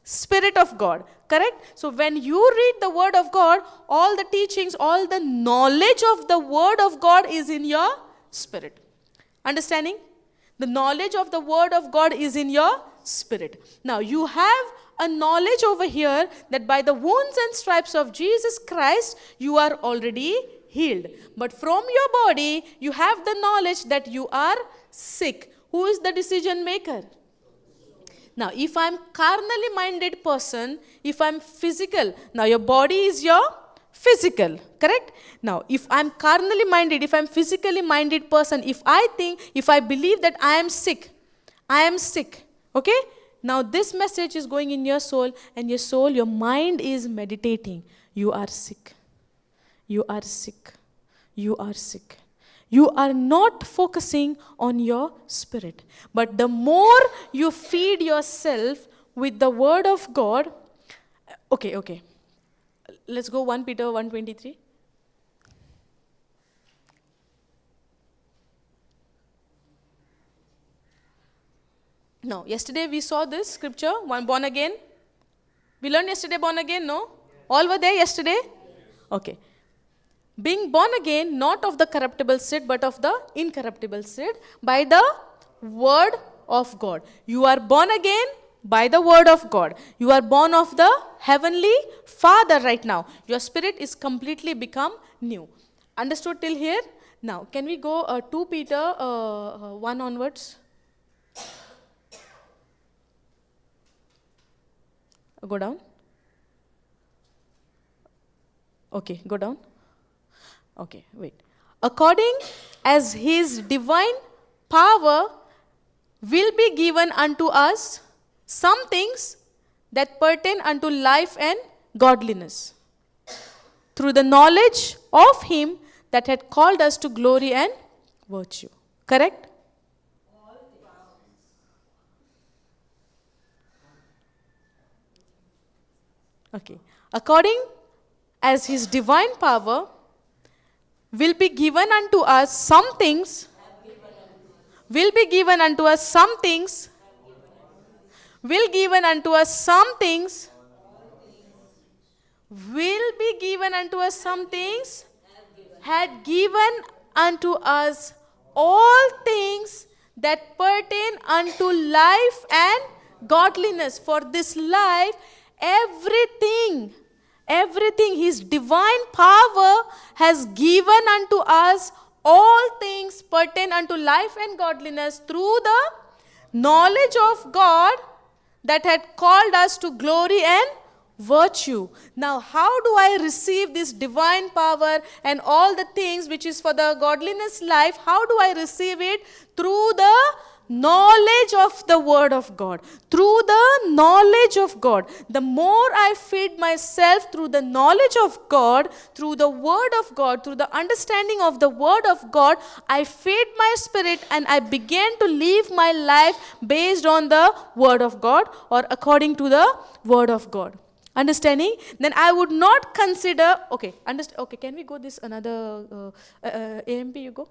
Spirit of God. Correct? So when you read the word of God, all the teachings, all the knowledge of the word of God is in your spirit. Understanding? The knowledge of the word of God is in your spirit. Now you have a knowledge over here that by the wounds and stripes of Jesus Christ, you are already healed. But from your body, you have the knowledge that you are sick. Who is the decision maker? Now, if I'm carnally minded person, if I'm physical, now your body is your physical, correct? Now, if I'm carnally minded, if I'm physically minded person, if I think, if I believe that I am sick, okay? Now, this message is going in your soul, and your soul, your mind is meditating. You are sick. You are sick. You are sick. You are not focusing on your spirit. But the more you feed yourself with the word of God, okay. Let's go 1 Peter 1:23. No, yesterday we saw this scripture, one born again. We learned yesterday born again, no? All were there yesterday? Okay. Being born again, not of the corruptible seed, but of the incorruptible seed, by the word of God. You are born again by the word of God. You are born of the heavenly Father right now. Your spirit is completely become new. Understood till here? Now, can we go 2 Peter 1 onwards? Go down. Okay, go down. Okay, wait. According as his divine power will be given unto us some things that pertain unto life and godliness, through the knowledge of him that had called us to glory and virtue. Correct? Okay. According as his divine power will be given unto us some things, will be given unto us some things, will given unto us some things, will be given unto us some things, had given unto us all things that pertain unto life and godliness. For this life, everything, his divine power has given unto us all things pertain unto life and godliness through the knowledge of God that had called us to glory and virtue. Now, how do I receive this divine power and all the things which is for the godliness life? How do I receive it? Through the knowledge of the word of God. Through the knowledge of God. The more I feed myself through the knowledge of God, through the word of God, through the understanding of the word of God, I feed my spirit and I begin to live my life based on the word of God or according to the word of God. Understanding? Then I would not consider, okay, okay, can we go this another, AMP you go?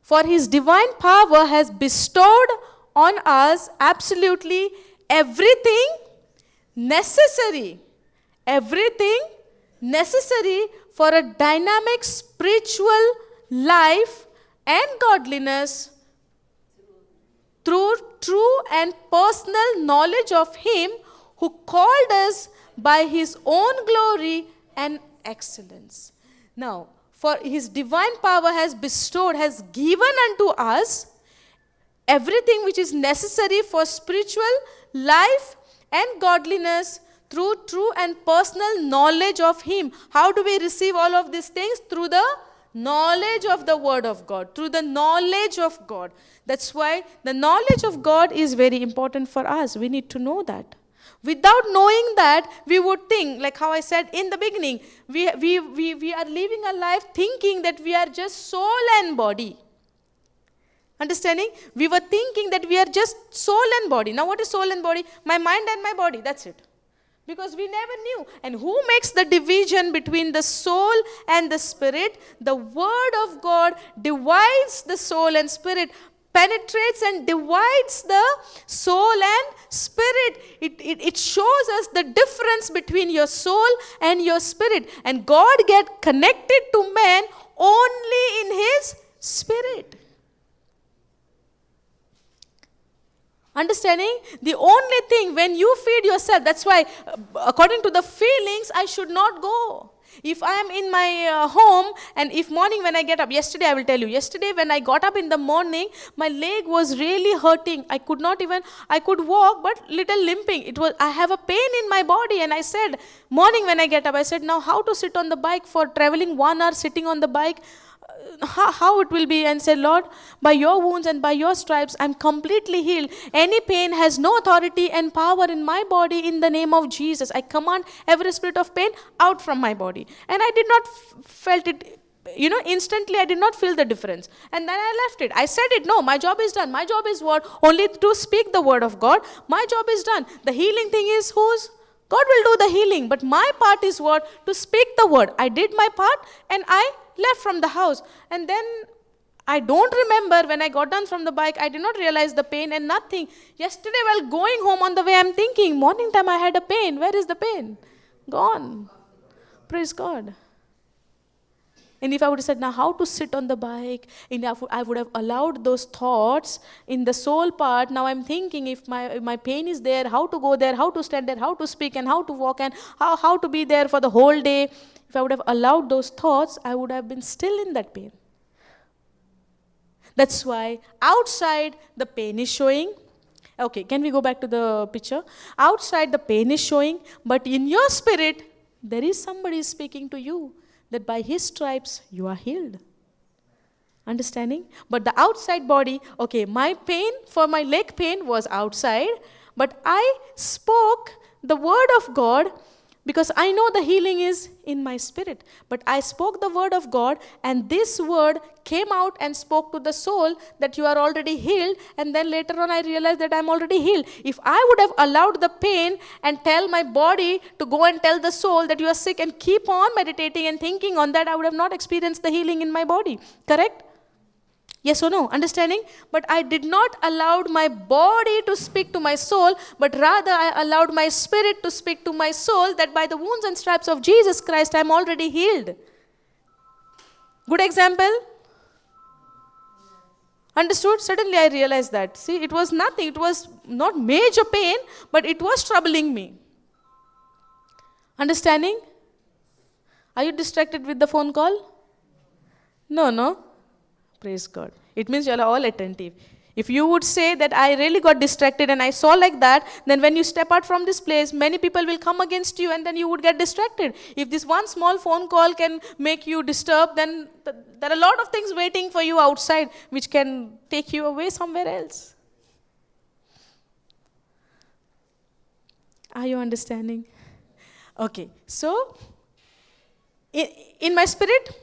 For his divine power has bestowed on us absolutely everything necessary for a dynamic spiritual life and godliness through true and personal knowledge of him who called us by his own glory and excellence. Now, for his divine power has bestowed, has given unto us everything which is necessary for spiritual life and godliness through true and personal knowledge of him. How do we receive all of these things? Through the knowledge of the word of God. Through the knowledge of God. That's why the knowledge of God is very important for us. We need to know that. Without knowing that, we would think, like how I said in the beginning, we are living a life thinking that we are just soul and body. Understanding? We were thinking that we are just soul and body. Now what is soul and body? My mind and my body, that's it. Because we never knew. And who makes the division between the soul and the spirit? The word of God divides the soul and spirit, penetrates and divides the soul and spirit. It shows us the difference between your soul and your spirit. And God get connected to man only in his spirit. Understanding? The only thing when you feed yourself, that's why according to the feelings, I should not go. If I am in my home and if morning when I get up, yesterday I will tell you, yesterday when I got up in the morning, my leg was really hurting. I could walk but little limping. I have a pain in my body, and I said, morning when I get up, I said, now how to sit on the bike for traveling 1 hour sitting on the bike? How it will be? And said, Lord, by your wounds and by your stripes, I'm completely healed. Any pain has no authority and power in my body in the name of Jesus. I command every spirit of pain out from my body. And I did not felt it, instantly I did not feel the difference. And then I left it. I said it, no, my job is done. My job is what? Only to speak the word of God. My job is done. The healing thing is whose? God will do the healing. But my part is what? To speak the word. I did my part and I left from the house. And then I don't remember when I got down from the bike, I did not realize the pain and nothing. Yesterday while going home on the way, I'm thinking, morning time I had a pain. Where is the pain? Gone. Praise God. And if I would have said, now how to sit on the bike, and I would have allowed those thoughts in the soul part. Now I'm thinking, if my pain is there, how to go there, how to stand there, how to speak, and how to walk, and how to be there for the whole day. If I would have allowed those thoughts, I would have been still in that pain. That's why outside the pain is showing. Okay, can we go back to the picture? Outside the pain is showing, but in your spirit, there is somebody speaking to you that by his stripes you are healed. Understanding? But the outside body, okay, my pain for my leg pain was outside, but I spoke the word of God because I know the healing is in my spirit. But I spoke the word of God, and this word came out and spoke to the soul that you are already healed. And then later on I realized that I'm already healed. If I would have allowed the pain and tell my body to go and tell the soul that you are sick and keep on meditating and thinking on that, I would have not experienced the healing in my body. Correct? Yes or no? Understanding? But I did not allow my body to speak to my soul, but rather I allowed my spirit to speak to my soul that by the wounds and stripes of Jesus Christ, I am already healed. Good example? Understood? Suddenly I realized that. See, it was nothing. It was not major pain, but it was troubling me. Understanding? Are you distracted with the phone call? No. Praise God. It means you are all attentive. If you would say that I really got distracted and I saw like that, then when you step out from this place, many people will come against you and then you would get distracted. If this one small phone call can make you disturbed, then there are a lot of things waiting for you outside which can take you away somewhere else. Are you understanding? Okay, so in my spirit,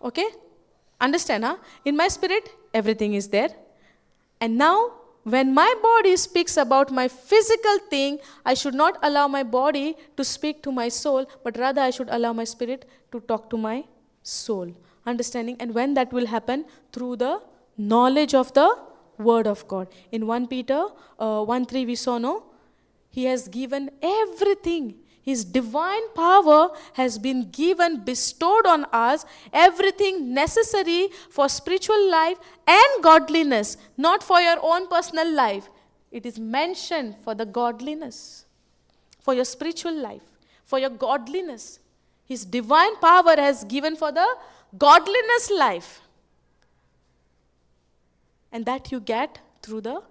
okay, understand, huh? In my spirit, everything is there. And now, when my body speaks about my physical thing, I should not allow my body to speak to my soul, but rather I should allow my spirit to talk to my soul. Understanding? And when that will happen? Through the knowledge of the Word of God. In 1 Peter 1:3 we saw, no? He has given everything. His divine power has been given, bestowed on us, everything necessary for spiritual life and godliness, not for your own personal life. It is mentioned for the godliness, for your spiritual life, for your godliness. His divine power has given for the godliness life. And that you get through the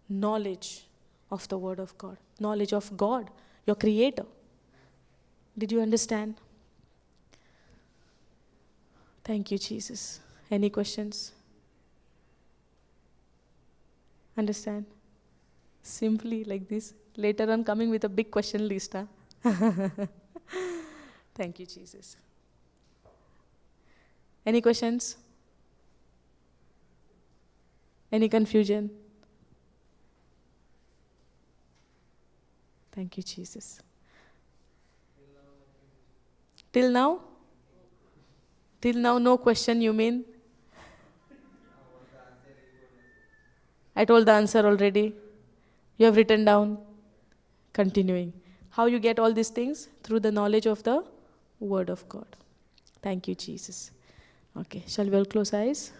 knowledge of the Word of God, knowledge of God, your Creator. Did you understand? Thank you, Jesus. Any questions? Understand? Simply like this. Later on coming with a big question list. Huh? Thank you, Jesus. Any questions? Any confusion? Thank you, Jesus. Till now? Till now, no question, you mean? I told the answer already. You have written down. Continuing. How you get all these things? Through the knowledge of the Word of God. Thank you, Jesus. Okay, shall we all close eyes?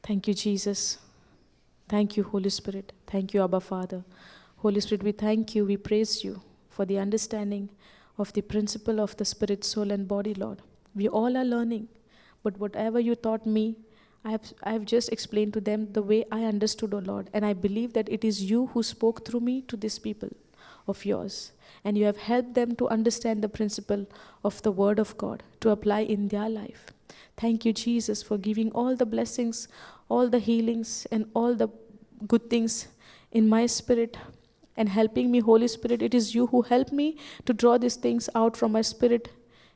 Thank you, Jesus. Thank you, Holy Spirit. Thank you, Abba Father. Holy Spirit, we thank you, we praise you for the understanding of the principle of the spirit, soul, and body, Lord. We all are learning, but whatever you taught me, I have just explained to them the way I understood, O Lord. And I believe that it is you who spoke through me to these people of yours. And you have helped them to understand the principle of the Word of God, to apply in their life. Thank you, Jesus, for giving all the blessings, all the healings, and all the good things in my spirit and helping me, Holy Spirit. It is you who help me to draw these things out from my spirit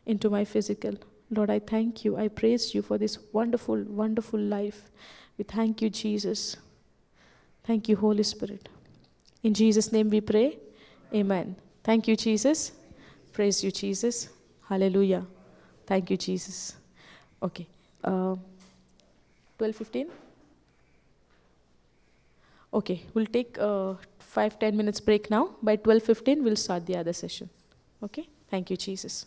into my physical. Lord, I thank you. I praise you for this wonderful, wonderful life. We thank you, Jesus. Thank you, Holy Spirit. In Jesus' name we pray. Amen. Thank you, Jesus. Praise you, Jesus. Hallelujah. Thank you, Jesus. Okay. 12:15? Okay, we'll take 5-10 minutes break now. By 12:15, we'll start the other session. Okay? Thank you, Jesus.